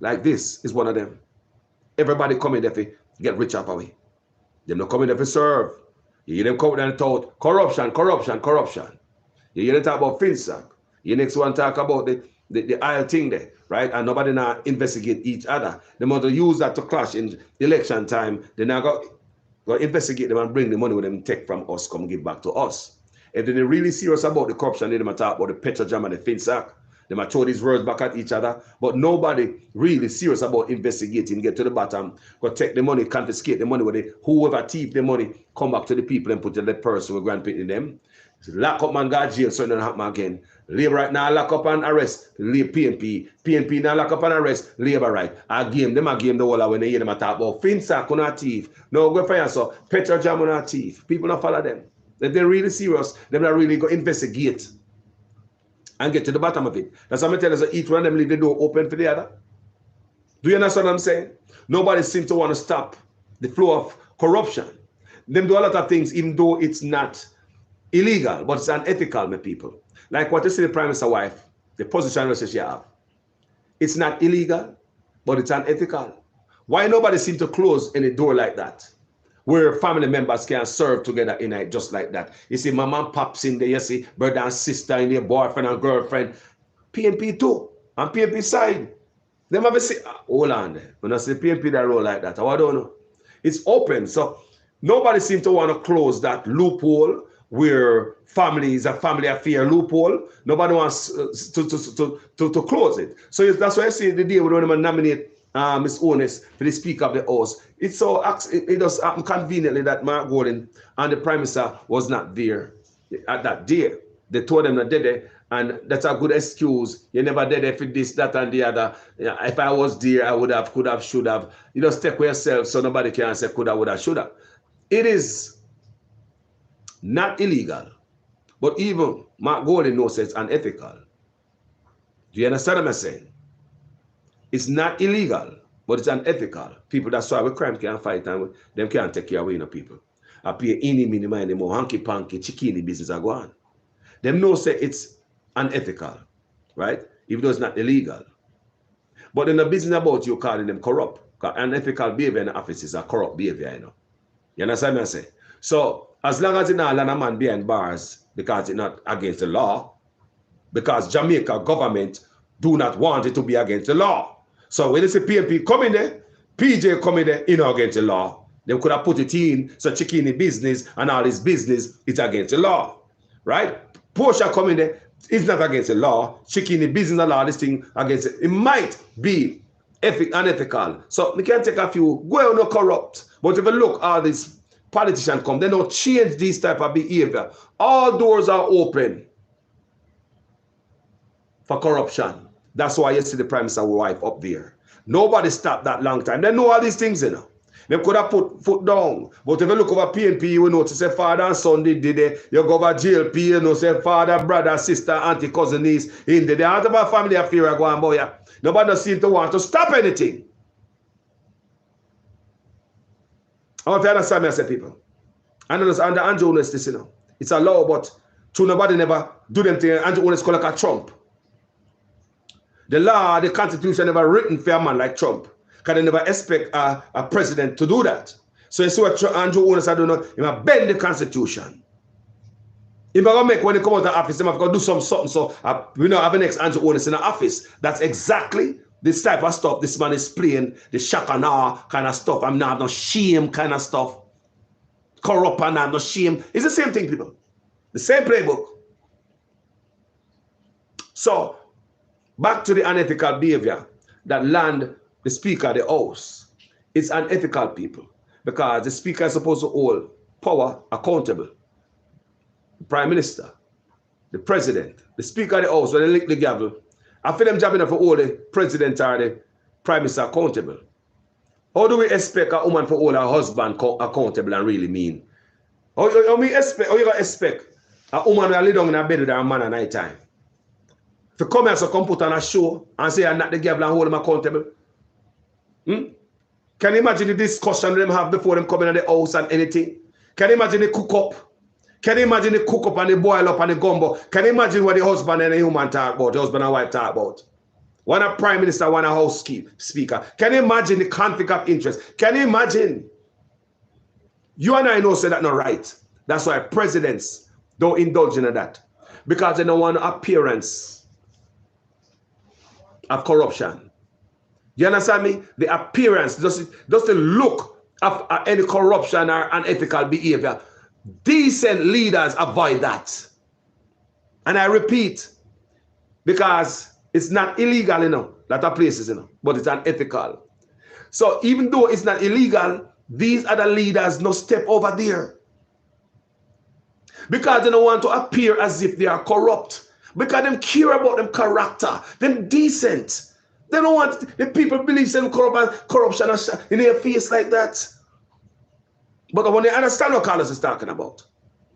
Like this is one of them. Everybody coming there to get rich up away. Them not coming there to serve. You hear them come and talk corruption, corruption, corruption. You hear them talk about FinSac. You next one talk about the aisle thing there, right? And nobody now investigate each other. They want to use that to clash in election time. They now go investigate them and bring the money with them take from us, come give back to us. If they're really serious about the corruption, they might talk about the Petrojam and the FinSac. They might throw these words back at each other, but nobody really serious about investigating, get to the bottom, go take the money, confiscate the money, with whoever thief the money, come back to the people and put in the person with grandparents in them. So lock up man, got jail, so it don't happen again. Labour right now, lock up and arrest, PNP. PNP now lock up and arrest, Labour right. I game them the whole when they hear them talk about FinSac on a thief. No, go find so Petrojam on a thief. People don't follow them. If they're really serious, they're not really go investigate and get to the bottom of it. That's what I'm telling you, each one of them leave the door open for the other. Do you understand what I'm saying? Nobody seems to want to stop the flow of corruption. Them do a lot of things, even though it's not illegal, but it's unethical, my people. Like what you see the Prime Minister's wife, the position that she have. It's not illegal, but it's unethical. Why nobody seems to close any door like that? Where family members can serve together in it just like that. You see, mom and pops in there, you see, brother and sister in there, boyfriend and girlfriend. PNP too, on PNP side. Them have a say, hold on there. When I say PNP that roll like that, I don't know. It's open, so nobody seems to want to close that loophole where family is a family affair loophole. Nobody wants to close it. So that's why I say the day we don't nominate Ms. Honest for the Speaker of the House. It does happen conveniently that Mark Golding and the Prime Minister was not there at that day. They told them that they there, and that's a good excuse. You never did it for this, that, and the other. If I was there, I would have, could have, should have. You just take with yourself so nobody can say could have, would have, should have. It is not illegal, but even Mark Golding knows it's unethical. Do you understand what I'm saying? It's not illegal, but it's unethical. People, that's why we crime can't fight and them can't take care of people. I pay any minimum anymore, hanky panky, chickini business are going. Them know say it's unethical, right? Even though it's not illegal. But in the business about you calling them corrupt, because unethical behavior in the office is a corrupt behavior, you know. You understand what I say? So as long as it's not land a man behind bars because it's not against the law, because Jamaica government do not want it to be against the law. So when they say PNP come in there, PJ come in there, against the law. They could have put it in, so Chickini business and all this business, it's against the law, right? Portia come in there, it's not against the law. Chickini business and all this thing against it. It might be unethical. So we can take a few, go no corrupt. But if you look, all these politicians come, they don't change this type of behavior. All doors are open for corruption. That's why you see the Prime Minister's wife up there. Nobody stopped that long time. They know all these things, you know. They could have put foot down. But if you look over PNP, you will notice say father and son did it. You go over JLP, you know, say father, brother, sister, auntie, cousin, niece, in there. They have a family affair going boy. Nobody seems to want to stop anything. I want to understand me, I say people. And under Andrew this, you know. It's a law, but to nobody never do them thing. Andrew always call like a Trump. The law, the constitution never written for a man like Trump. Because they never expect a president to do that. So you see what Andrew Owners I don't know, he might bend the constitution. If I make when he come out of the office, he might go do something. So we don't have an next Andrew Owners in the office. That's exactly this type of stuff this man is playing, the shakana kind of stuff. I'm not no shame kind of stuff. Corrupt and no shame. It's the same thing, people. The same playbook. So back to the unethical behavior that land the Speaker of the House. It's unethical, people, because the Speaker is supposed to hold power accountable. The Prime Minister, the President, the Speaker of the House, when they lick the gavel, I feel them job enough for all the President or the Prime Minister accountable. How do we expect a woman for all her husband accountable and really mean? How you gonna expect a woman to lay down in a bed with her man at night time? To come here so come put on a show and say I'm not the gavel and hold them accountable? Can you imagine the discussion them have before them coming in the house and anything? Can you imagine the cook up? Can you imagine the cook up and the boil up and the gumbo? Can you imagine what the husband and the human talk about, the husband and wife talk about? One a prime minister, one a house speaker. Can you imagine the conflict of interest? Can you imagine? You and I know say that not right. That's why presidents don't indulge in that. Because they don't want appearance of corruption. You understand me? The appearance, just the look of any corruption or unethical behavior. Decent leaders avoid that. And I repeat, because it's not illegal, you know, that are places, you know, but it's unethical. So even though it's not illegal, these other leaders no step over there. Because they don't want to appear as if they are corrupt. Because they care about them character, them decent. They don't want the people believe in corruption in their face like that. But when they understand what Carlos is talking about,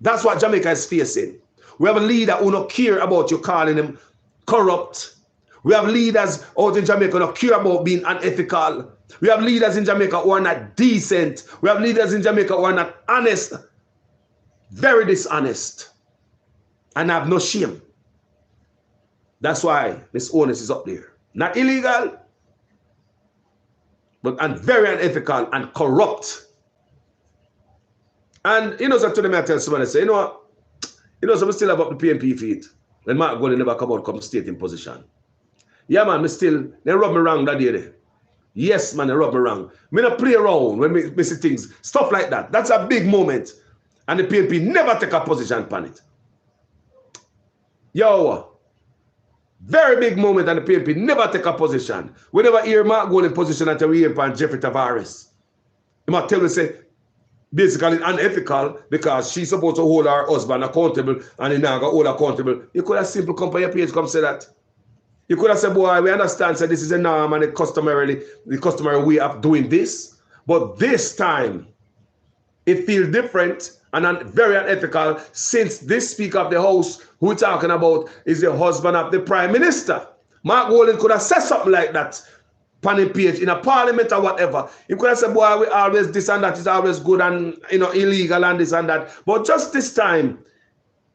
that's what Jamaica is facing. We have a leader who don't care about you calling him corrupt. We have leaders out in Jamaica who don't care about being unethical. We have leaders in Jamaica who are not decent. We have leaders in Jamaica who are not honest. Very dishonest. And have no shame. That's why this onus is up there. Not illegal, but very unethical and corrupt. And you know, so to them I tell someone, I say, so we still have up the PNP feet. When Mark Golden never come state in position. Yeah, man, they rub me wrong that day. Yes, man, they rub me wrong. Me not play around when me see things, stuff like that. That's a big moment. And the PNP never take a position upon it. Yo, very big moment and the PNP never take a position. We never hear Mark Golden position until we hear upon Jeffrey Tavares. He might tell me, say, basically unethical because she's supposed to hold her husband accountable and he now got hold accountable. You could have simply come on your page, come say that. You could have said, boy, we understand, so this is a norm and the customary way of doing this. But this time, it feels different and very unethical since this Speaker of the House, who we're talking about, is the husband of the Prime Minister. Mark Golden could have said something like that on a page in a parliament or whatever. He could have said, boy, we always this and that is always good and illegal and this and that. But just this time,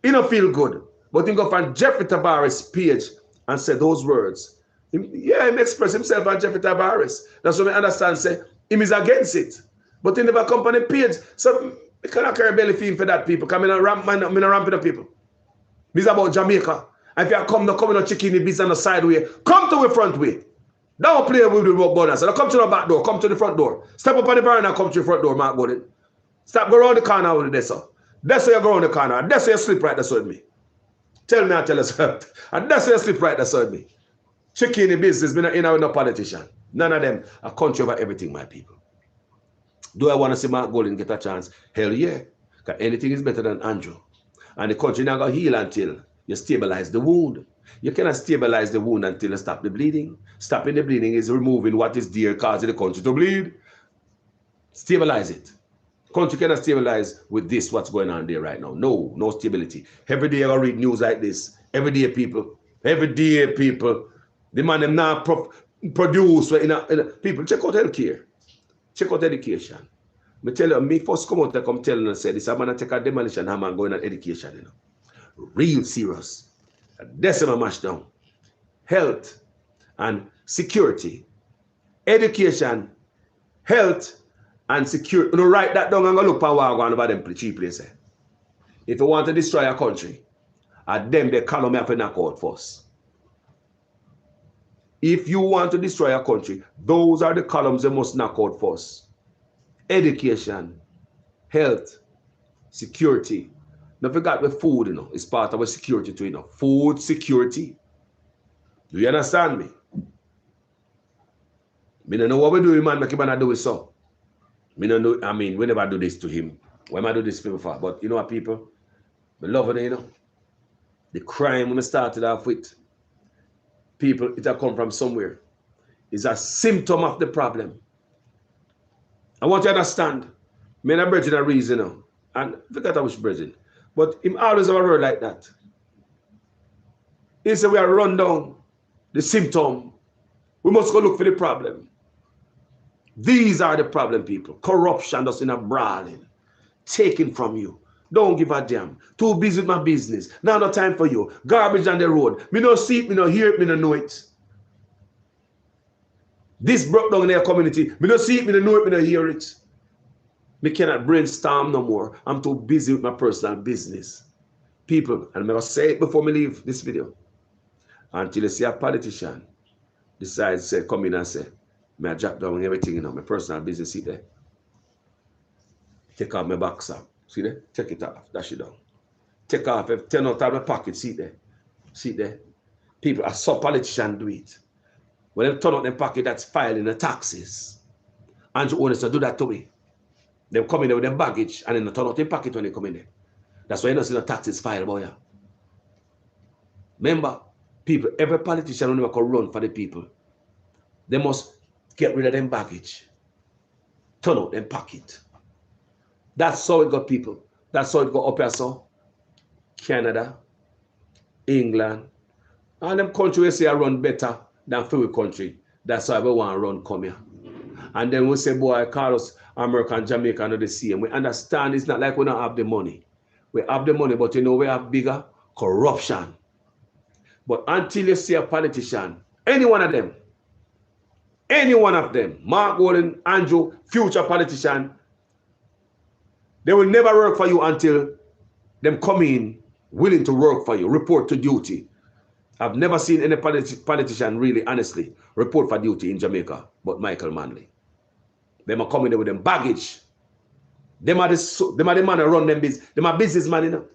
he don't feel good. But he go find Jeffrey Tavares' page and say those words. He express himself on Jeffrey Tavares. That's what I understand, say, him is against it. But he never come on the page. So I cannot carry belly feel for that people. Because I'm not ramping up people. This is about Jamaica. And if you come no chicken the business on the side way, come to the front way. Don't play with the rope bonus. So come to the back door, come to the front door. Step up on the veranda, come to the front door, Mark Golden. Stop, go around the corner with the desert. That's where you go around the corner. That's where you sleep right there with me. Tell me, I tell us. And that's where you sleep right there with me. Chicken the business, me not no politician. None of them are country over everything, my people. Do I want to see Mark Golden get a chance? Hell yeah. Because anything is better than Andrew. And the country not going to heal until you stabilize the wound. You cannot stabilize the wound until you stop the bleeding. Stopping the bleeding is removing what is there causing the country to bleed. Stabilize it. Country cannot stabilize with this, what's going on there right now. No stability. Every day I read news like this. Every day people. The man them now produce. People, check out healthcare. Check out education. Me tell you, me first come out and come tell you and say this, I'm gonna take a demolition hammer and go in on education, you know. Real serious. Decimal mash down. Health and security. Education, health, and security. You know, write that down and go look for what going over them cheap places. If you want to destroy a country, at them they call me up and knock out first. If you want to destroy a country, those are the columns they must knock out first. Education, health, security. Don't forget the food, you know, it's part of our security too, you know. Food security. Do you understand me? Me don't know what we do, man, make him not do it so. Me don't know, I mean, we never do this to him. Why am I do this before? But you know what, people? We love it, you know. The crime when we started off with, people, it have come from somewhere. It's a symptom of the problem. I want you to understand. Me and a brethren a reason now. And I forget which brethren. But him always have a word like that. He said we are run down the symptom. We must go look for the problem. These are the problem, people. Corruption that's in a brawling. Taken from you. Don't give a damn. Too busy with my business. Now no time for you. Garbage on the road. Me no see it, me no hear it, me no know it. This broke down in their community. Me no see it, me no know it, me no hear it. Me cannot brainstorm no more. I'm too busy with my personal business. People, and I'm going to say it before me leave this video. Until you see a politician decides to come in and say, me I drop down everything, you know, my personal business, see there. Take off my boxer. See there? Take it off. Dash it down. Take off 10 out of my pocket. See there? See there? People, I saw politicians do it. When they turn out their pocket, that's filing the taxes. Andrew owners to do that to me. They come in there with their baggage and then they turn out their pocket when they come in there. That's why you don't see the taxes filed, boy. Remember, people, every politician will never run for the people. They must get rid of them baggage. Turn out them pocket. That's how it got, people. That's how it got up here, so. Canada, England, and them countries say I run better than free country. That's why we want to run come here. And then we say, boy, call us America and Jamaica and the same. We understand it's not like we don't have the money. We have the money, but you know we have bigger corruption. But until you see a politician, any one of them, Mark Golden, Andrew, future politician, they will never work for you until them come in willing to work for you, report to duty. I've never seen any politician really, honestly, report for duty in Jamaica, but Michael Manley. Them are coming there with them baggage. Them are the man that run them business. Them are businessmen, you know.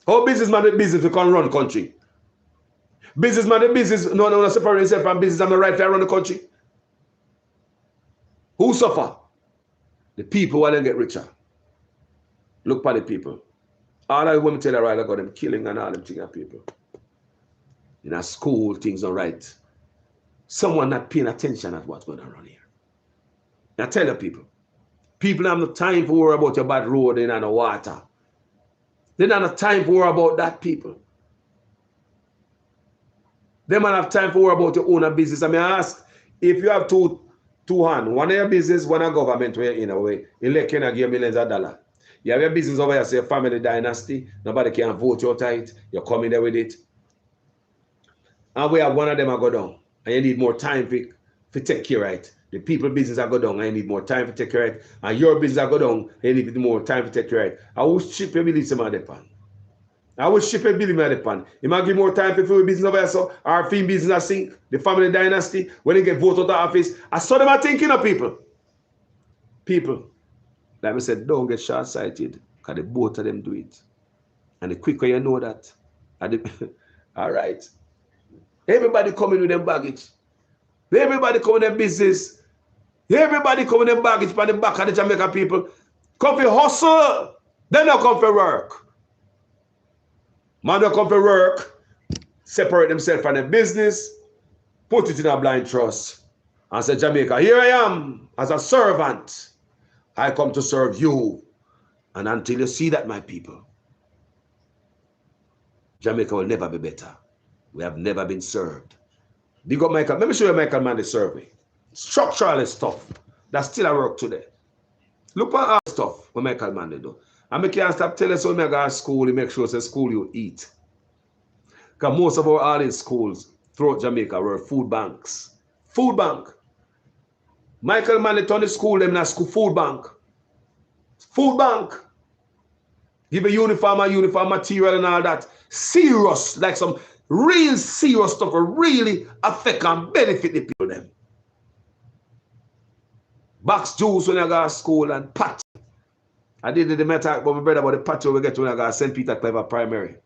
How businessman with business we can run country? Businessman the business, no, separate himself from business and the right to run the country. Who suffer? The people who then get richer. Look for the people. All I women tell you right about them killing and all them things of people. In a school, things are right. Someone not paying attention at what's going on around here. Now tell you people have no time for worry about your bad road and no water. They don't have time for worry about that, people. They might have time for worry about your own business. I mean, I ask, if you have two hands, one of your business, one of government, where in a way, you can give millions of dollars. You have your business over here, say family dynasty, nobody can vote your tight, you're coming there with it. And we have one of them I go down, and you need more time to take care of it. The people business I go down, and you need more time to take care of it. And your business I go down, and you need more time to take care of it. I will ship a billion to my depend. I will ship a billion to my depend. You might give more time for your business over here, so our film business I sink, the family dynasty, when they get voted out of office. I saw them are thinking of people. People, like I said, don't get short-sighted, because the both of them do it. And the quicker you know that, all right. Everybody coming with them baggage. Everybody coming with them business. Everybody coming with them baggage by the back of the Jamaican people. Come for hustle. They don't come for work. Man don't come for work. Separate themselves from their business. Put it in a blind trust. And say, Jamaica, here I am as a servant. I come to serve you. And until you see that, my people, Jamaica will never be better. We have never been served. Big up Michael. Let me show you Michael Manley survey. Structural stuff. That's still at work today. Look at our stuff what Michael Manley do. And I can't stop telling us when I go to school, you make sure it's a school you eat. Because most of our all in schools throughout Jamaica were food banks. Food bank. Michael Manley turned the school them in a school food bank. Food bank. Give a uniform and uniform material and all that. Serious, like some real serious stuff will really affect and benefit the people them. Box juice when I go to school and pat. I did the matter with my brother about the patio we get when I go to St. Peter Clever Primary.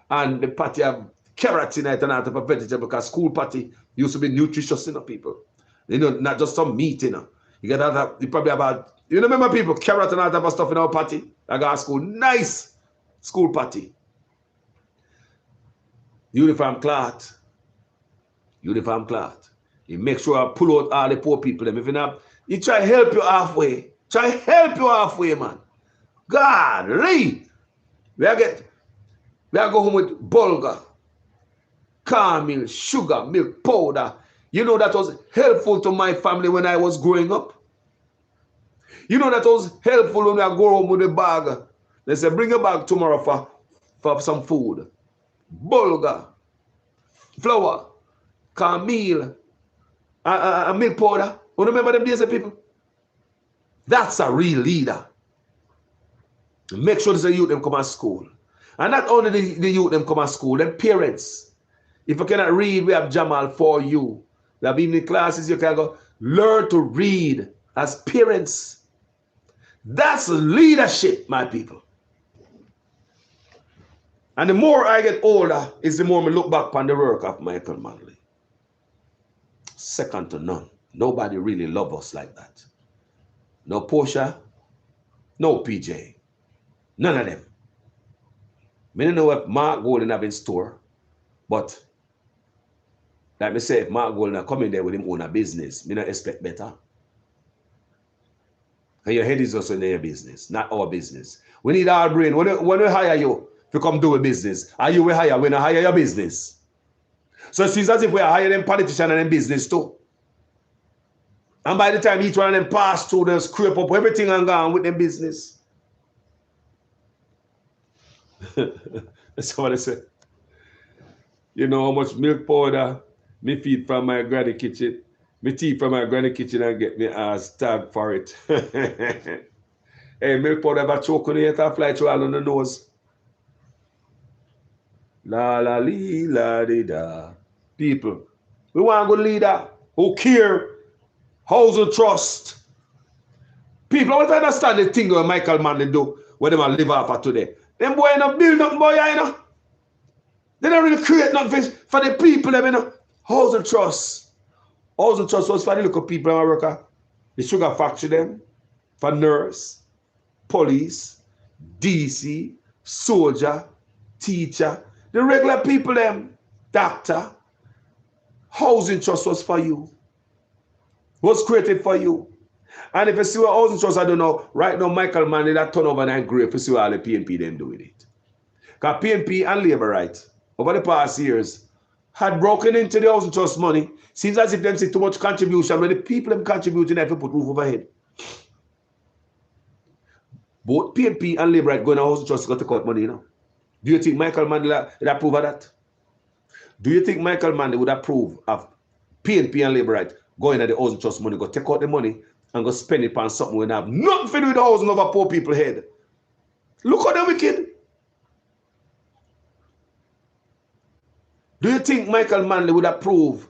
And the patty have carrots in it and out of a vegetable because school patty used to be nutritious, you know, people. You know, not just some meat, you know. You get other, you probably about, you remember people, carrot and all type of stuff in our patty. I go to school, nice school patty. Uniform cloth. Uniform cloth. You make sure I pull out all the poor people. If you not, you try to help you halfway. Try to help you halfway, man. God, Lee. We are go home with bulgur, caramel, sugar, milk powder. You know that was helpful to my family when I was growing up. You know that was helpful when I go home with a bag. They say, bring a bag tomorrow for some food. Bulgur, flour, caramel, milk powder. You remember them days, people? That's a real leader. Make sure the youth them come to school. And not only the youth them come to school, them parents. If you cannot read, we have Jamal for you. We have evening classes, you can go learn to read as parents. That's leadership, my people. And the more I get older, is the more I look back on the work of Michael Manley. Second to none. Nobody really loves us like that. No Portia, no PJ. None of them. I don't know what Mark Golden have in store, but like me say, if Mark Golden come in there with him own a business, me not expect better. And your head is also in your business, not our business. We need our brain. When we hire you to come do a business, are you we hire when I hire your business? So it seems as if we hire them politicians and them business too. And by the time each one of them pass through, they scrape up everything and gone with them business. Somebody said, you know how much milk powder me feed from my granny kitchen? Me tea from my granny kitchen and get me ass tagged for it. Hey, milk powder ever choke on it and fly through all on the nose. La la lee la di da. People, we want a good leader who care, housing trust. People, I want to understand the thing what Michael Manley do when they live off of today. Them boy not build nothing, boy, you know. They don't really create nothing for the people, you know. Housing trust. Housing trust was for the local people in America. The sugar factory them, for nurse, police, DC, soldier, teacher, the regular people them, doctor. Housing trust was for you. Was created for you. And if you see what housing trust, I don't know, right now Michael Manley that turn over and grave, you see what all the PNP them do with it. Because PNP and Labour Right, over the past years, had broken into the housing trust money. Seems as if them see too much contribution, when the people them contributing have to put roof overhead. Both PNP and Labour Right going to housing trust got to cut money, you know. Do you think Michael Manley would approve of that? Do you think Michael Manley would approve of PNP and Labour Right going at the housing trust money, go take out the money and go spend it on something when have nothing to do with the housing over poor people's head? Look at them wicked. Do you think Michael Manley would approve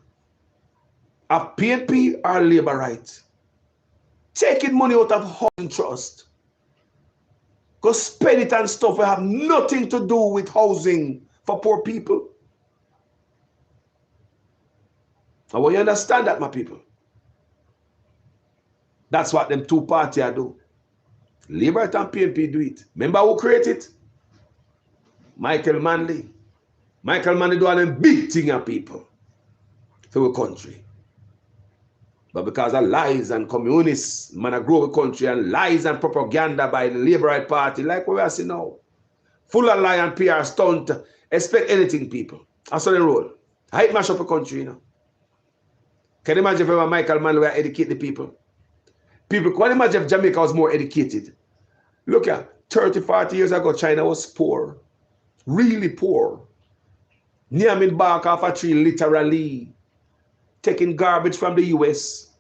of PNP or Labour Right taking money out of housing trust? Go spend it on stuff that have nothing to do with housing for poor people. I want you to understand that, my people. That's what them two parties do. Labour Right and PNP do it. Remember who created it? Michael Manley. Michael Manley do all them big thing of people for the country. But because of lies and communists, man, grow the country and lies and propaganda by the Labour Right Party, like we are seeing now. Full of lie and PR stunt. Expect anything, people. That's how they roll. I hate mash up the country, you know. Can you imagine if Michael Manley will educate the people? People can imagine if Jamaica was more educated. Look at 30, 40 years ago, China was poor, really poor. Niamin bark off a tree, literally taking garbage from the US,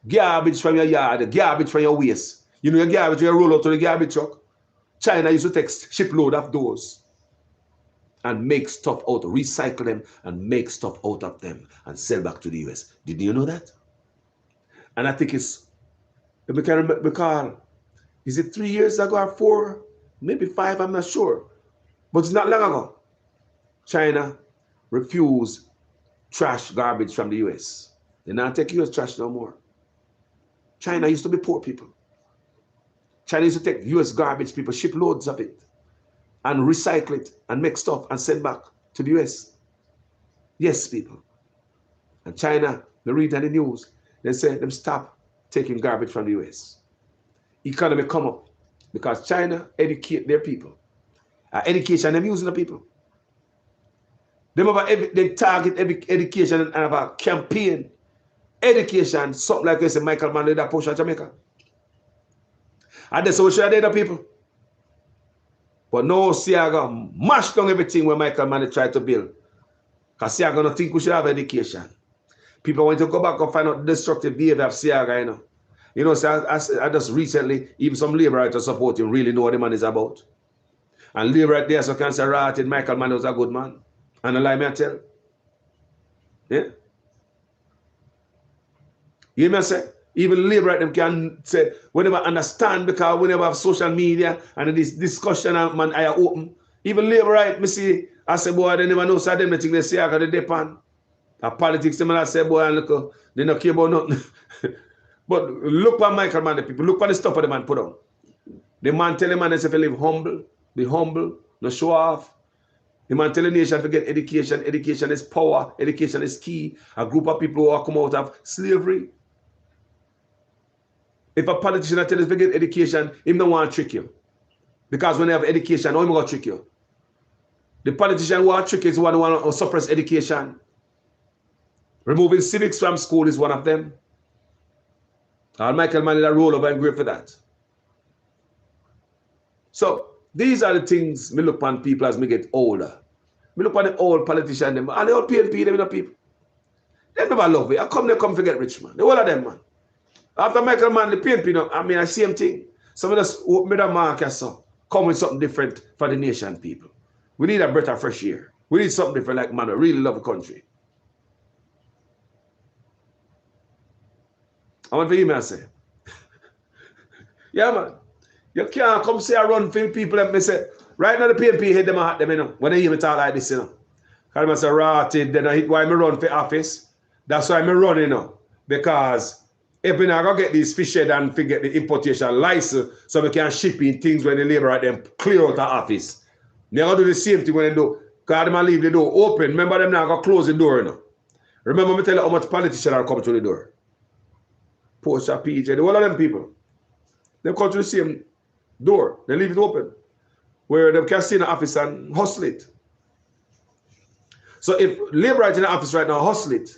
garbage from your yard, garbage from your waste. You know your garbage, you roll out to the garbage truck. China used to take shipload of those and make stuff out, recycle them and make stuff out of them and sell back to the US. Did you know that? And I think it's, because is it 3 years ago or 4, maybe 5, I'm not sure. But it's not long ago. China refused trash garbage from the US. They not take US trash no more. China used to be poor people. China used to take US garbage, people ship loads of it and recycle it and make stuff and send back to the US. Yes, people. And China, they read on the news, they say them stop taking garbage from the US. Economy come up because China educate their people. Education, them using the people. They target education and have a campaign. Education, something like this, Michael Manley that push on Jamaica. And that's how should the people. But no, Siaga mash down everything when Michael Manley tried to build. Because Siaga don't think we should have education. People want to go back and find out the destructive behavior of Siaga, you know. You know, so I just recently, even some labor writers support him really know what the man is about. And labor right there, so can say, right, Michael Manley was a good man. And a lie me I tell. Yeah? You hear me say? Even labor right them can say, we never understand because we never have social media and this discussion man I open. Even labor right, me see, I say, boy, they never know so them the thing they say I got the depend. The politics, them I say, boy, look, they don't care about nothing. But look what Michael Manley people, look what the stuff of the man put on. The man tell the man they say, live humble, be humble, no show off. The man tell the nation to get education. Education is power. Education is key. A group of people who are come out of slavery. If a politician tell us to get education, he don't want to trick you. Because when they have education, how am I going to trick you? The politician who want to trick you is the one who want to suppress education. Removing civics from school is one of them. And Michael Manley roll over and great for that. So, these are the things me look upon people as me get older. Me look upon the old politicians, them, and the old PNP, them, you know, people. They never love it. I come, they come to get rich, man. The whole of them, man. After Michael Manley, PNP, you know, I mean, I same thing. Some of us open the market, so come with something different for the nation, people. We need a breath of fresh air. We need something different, like, man, I really love the country. I want to hear me say, yeah, man. You can't come say I run for people and me say, right now the PNP hit them at them, you know, when they hear me talk like this, you know. Because I say, rotted, then I hit why me run for office. That's why me run, you know. Because if we not gonna get these fish head and get the importation license so we can ship in things when the labor at them clear out the office. They're gonna do the same thing when they do. Because they might leave the door open. Remember them now gonna close the door, you know. Remember me tell you how much politicians are coming through the door. Post PJ, the whole of them people. They come to the same door. They leave it open. Where they can stay in the office and hustle it. So if labor right in the office right now hustle it,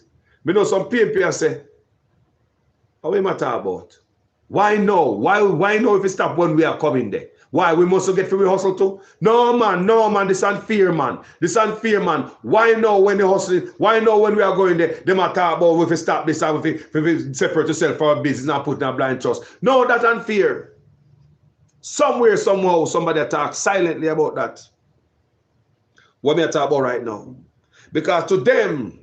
we know some PNP say, how am I talking about? Why no? Why no if it stop when we are coming there? Why we must get free hustle too? No man, this unfair man. This unfair man. Why no when they hustling? Why no when we are going there? They might talk about if we stop this and if we separate yourself for a business and put in a blind trust. No, that's unfair. Somewhere, somehow, somebody talk silently about that. What me talk about right now? Because to them,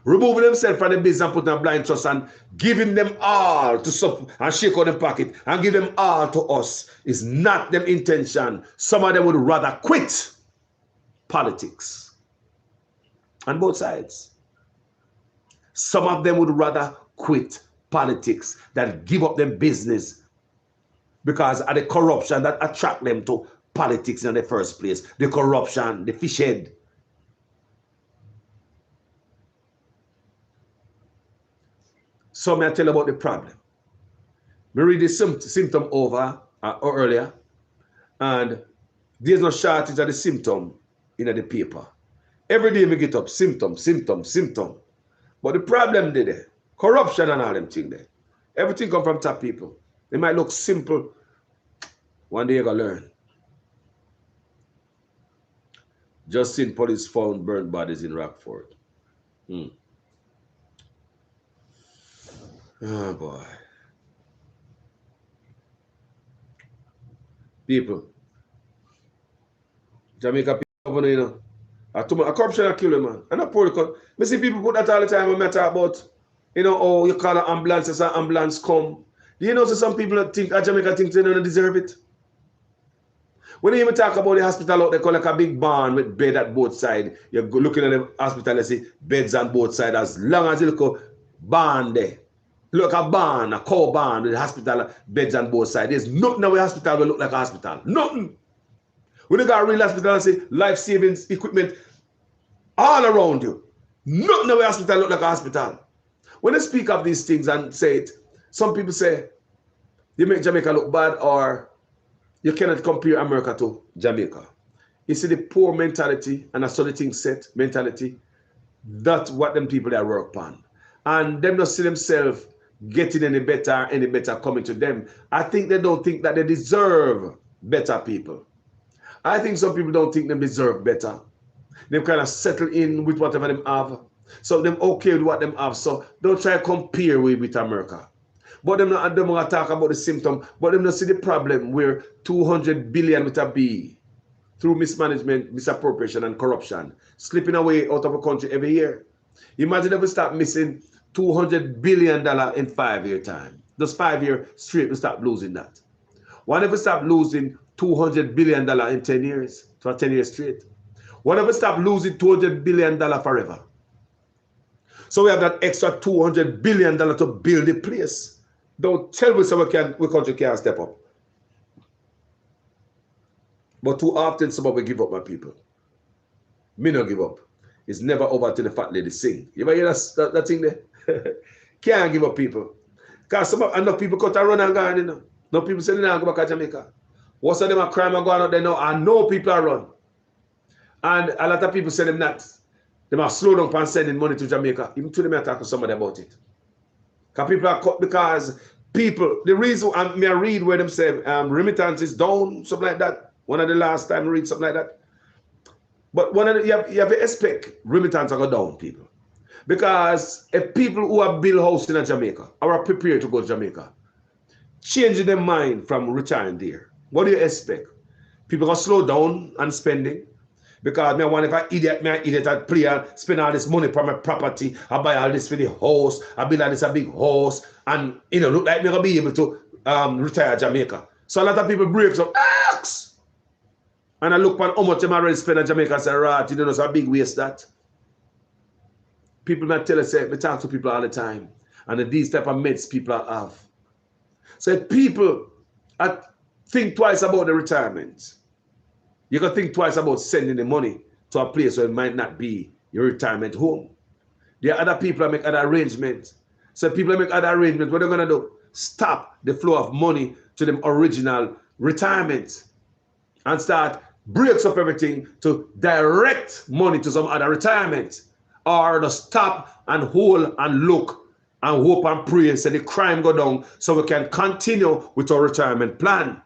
removing themselves from the business and putting a blind trust and giving them all to and shake out the pocket and give them all to us is not their intention. Some of them would rather quit politics. On both sides. Some of them would rather quit politics than give up their business because of the corruption that attract them to politics in the first place. The corruption, the fish head. So may I tell you about the problem. We read the symptom over earlier, and there's no shortage of the symptom in the paper. Every day we get up, symptom. But the problem there, corruption and all them things there. Everything come from top people. It might look simple. One day you're going to learn. Just seen police found burnt bodies in Rockford. Oh, boy. People. Jamaica people, you know. A corruption a kill man. And a poor. I see people put that all the time when I talk about, you know, oh, you call an ambulance, as an ambulance come. Do you know so some people think Jamaica think they don't deserve it? When you even talk about the hospital out there, call like a big barn with bed at both sides. You're looking at the hospital and see beds on both sides. As long as you look at barn there. Look a barn, a cow barn with the hospital beds on both sides. There's nothing in the hospital will look like a hospital. Nothing. When you got a real hospital and say life-saving equipment all around you. Nothing in the hospital look like a hospital. When I speak of these things and say it, some people say you make Jamaica look bad or you cannot compare America to Jamaica. You see the poor mentality and a solid thing set mentality, that's what them people that work on. And them not see themselves getting any better coming to them. I think they don't think that they deserve better people. I think some people don't think them deserve better. They kind of settle in with whatever them have. So them okay with what them have. So don't try to compare with America. But them not want to talk about the symptom, but them not see the problem where 200 billion with a B through mismanagement, misappropriation, and corruption slipping away out of a country every year. Imagine if we start missing $200 billion in 5-year time. Those 5 years straight, we start losing that. What if we stop losing $200 billion in 10 years, for 10 years straight? What if we stop losing $200 billion forever? So we have that extra $200 billion to build the place. Don't tell me so we country can't step up. But too often somebody give up, my people. Me not give up. It's never over till the fat lady sing. You ever hear that thing there? Can't give up, people. Because enough people cut and run and gone, you know. No people say they don't go back to Jamaica. What's of them a crime are going out there now? I know people are run. And a lot of people say them not. They must slow down and sending money to Jamaica. Even to them I talk to somebody about it. Because people are cut because people, the reason I read where them say remittances down, something like that. One of the last time I read something like that. But one of the, you have to expect remittance to go down, people. Because if people who have built house in Jamaica or are prepared to go to Jamaica, changing their mind from retiring there, what do you expect? People gonna slow down on spending. Because me want if I idiot I play and spend all this money for my property, I buy all this for the house, I build all this a big house, and you know, look like me gonna be able to retire Jamaica. So a lot of people break some axe. And I look at how much them already spend in Jamaica and say, right, you know, it's a big waste that. People might tell us, we talk to people all the time, and these type of meds people have. So if people think twice about the retirement, you can think twice about sending the money to a place where it might not be your retirement home. There are other people that make other arrangements. So people that make other arrangements, what they're going to do? Stop the flow of money to them original retirement and start breaks up everything to direct money to some other retirement, or to stop and hold and look and hope and pray and say the crime go down so we can continue with our retirement plan.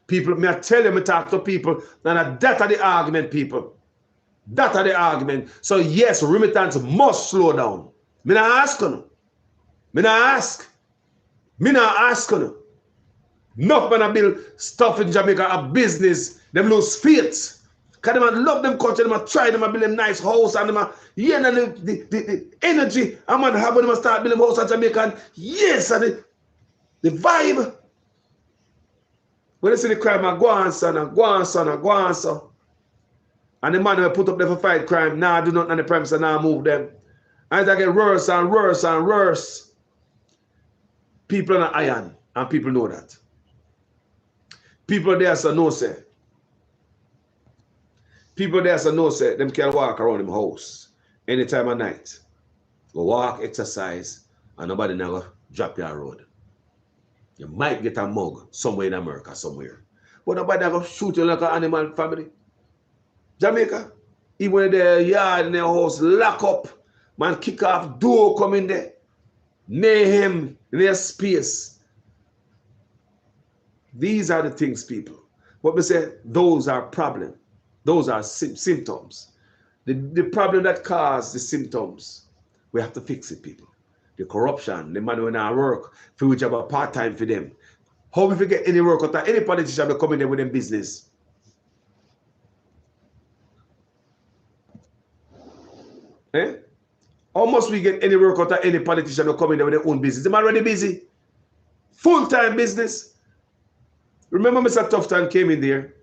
People, may I tell you, me talk to people, and that are the argument, people. That are the argument. So yes, remittance must slow down. Me not ask you. Me not ask. Me not ask you. Enough when I build stuff in Jamaica, a business, them lose faith. Because them love them country, them try, them build them nice house, and them the energy I'm gonna have when them start building house in Jamaica, and yes, and the vibe. When they see the crime, I go on, son, and go on, son, and go on, son. And the man will put up there for fight crime, now do nothing on the premise, and now move them. And it get worse and worse and worse. People are not iron, and people know that. People there so no say. People there so no say, them can walk around them house any time of night. Go walk, exercise, and nobody never drop your road. You might get a mug somewhere in America, somewhere. But nobody never shoot you like an animal family. Jamaica, even in their yard, in their house, lock up, man, kick off, door come in there. mayhem in their space. These are the things, people. What we say, those are problems. Those are symptoms. The problem that causes the symptoms, we have to fix it, people. The corruption, the man when I work, for which have a part-time for them. How we get any work out of any politician will come in there with them business? Eh? How must we get any work out of any politician will come in there with their own business? They're already busy. Full-time business. Remember Mr. Tufton came in there.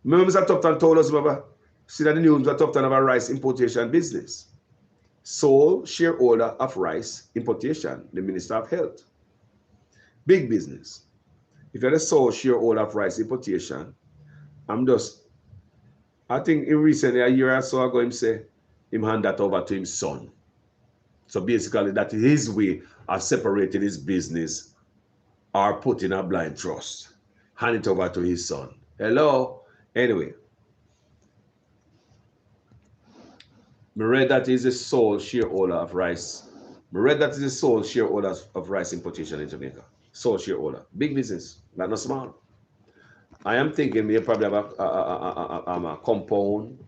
Remember Mr. Tufton told us, remember, see that the news, Mr. Tufton have a rice importation business. Sole shareholder of rice importation, the Minister of Health. Big business. If you're the sole shareholder of rice importation, I think in recently, a year or so ago, him say, him hand that over to his son. So basically, that is his way of separating his business or putting a blind trust. Hand it over to his son. Hello? Anyway. I read that is the sole shareholder of rice. I read that is the sole shareholder of rice importation in Jamaica. Sole shareholder. Big business, but not small. I am thinking we probably have a compound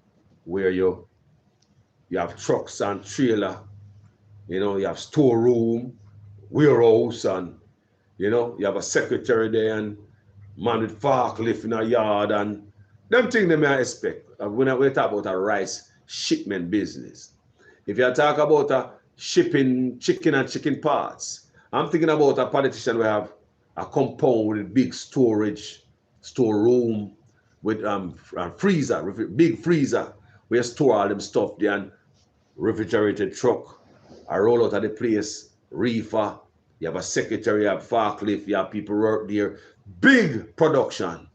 where you have trucks and trailer, you have storeroom, warehouse, and you have a secretary there and man with forklift in a yard, and them things they may expect when we talk about a rice shipment business. If you talk about a shipping chicken and chicken parts, I'm thinking about a politician who have a compound with a big storeroom with freezer, big freezer, where you store all them stuff there, and refrigerated truck. I roll out of the place, reefer, you have a secretary, you have forklift, you have people work there. Big production.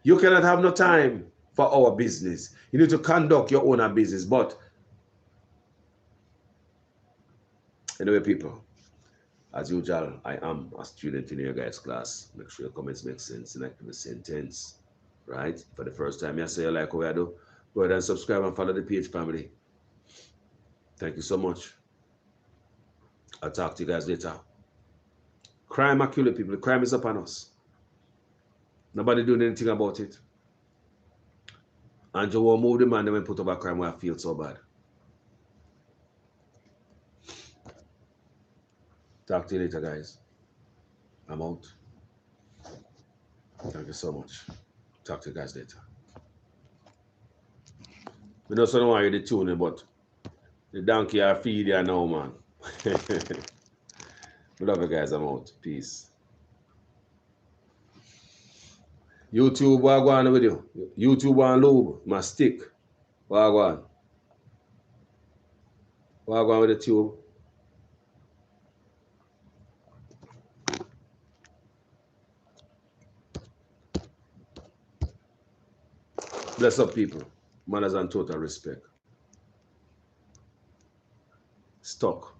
You cannot have no time for our business. You need to conduct your own business. But anyway, people, as usual, I am a student in your guys' class. Make sure your comments make sense in a sentence, right? For the first time you say you like what I do, go ahead and subscribe and follow the page, family. Thank you so much. I'll talk to you guys later. Crime accumulates, people. The crime is upon us. Nobody doing anything about it. And you will move the man and put up a crime where I feel so bad. Talk to you later, guys. I'm out. Thank you so much. Talk to you guys later. We don't know why you're tuning, but the donkey are feed you now, man. We love you guys. I'm out. Peace. YouTube, what I go on with you? YouTube and lube, my stick. What I go on? What I go on with the tube? Bless up, people. Manners and total respect. Stuck.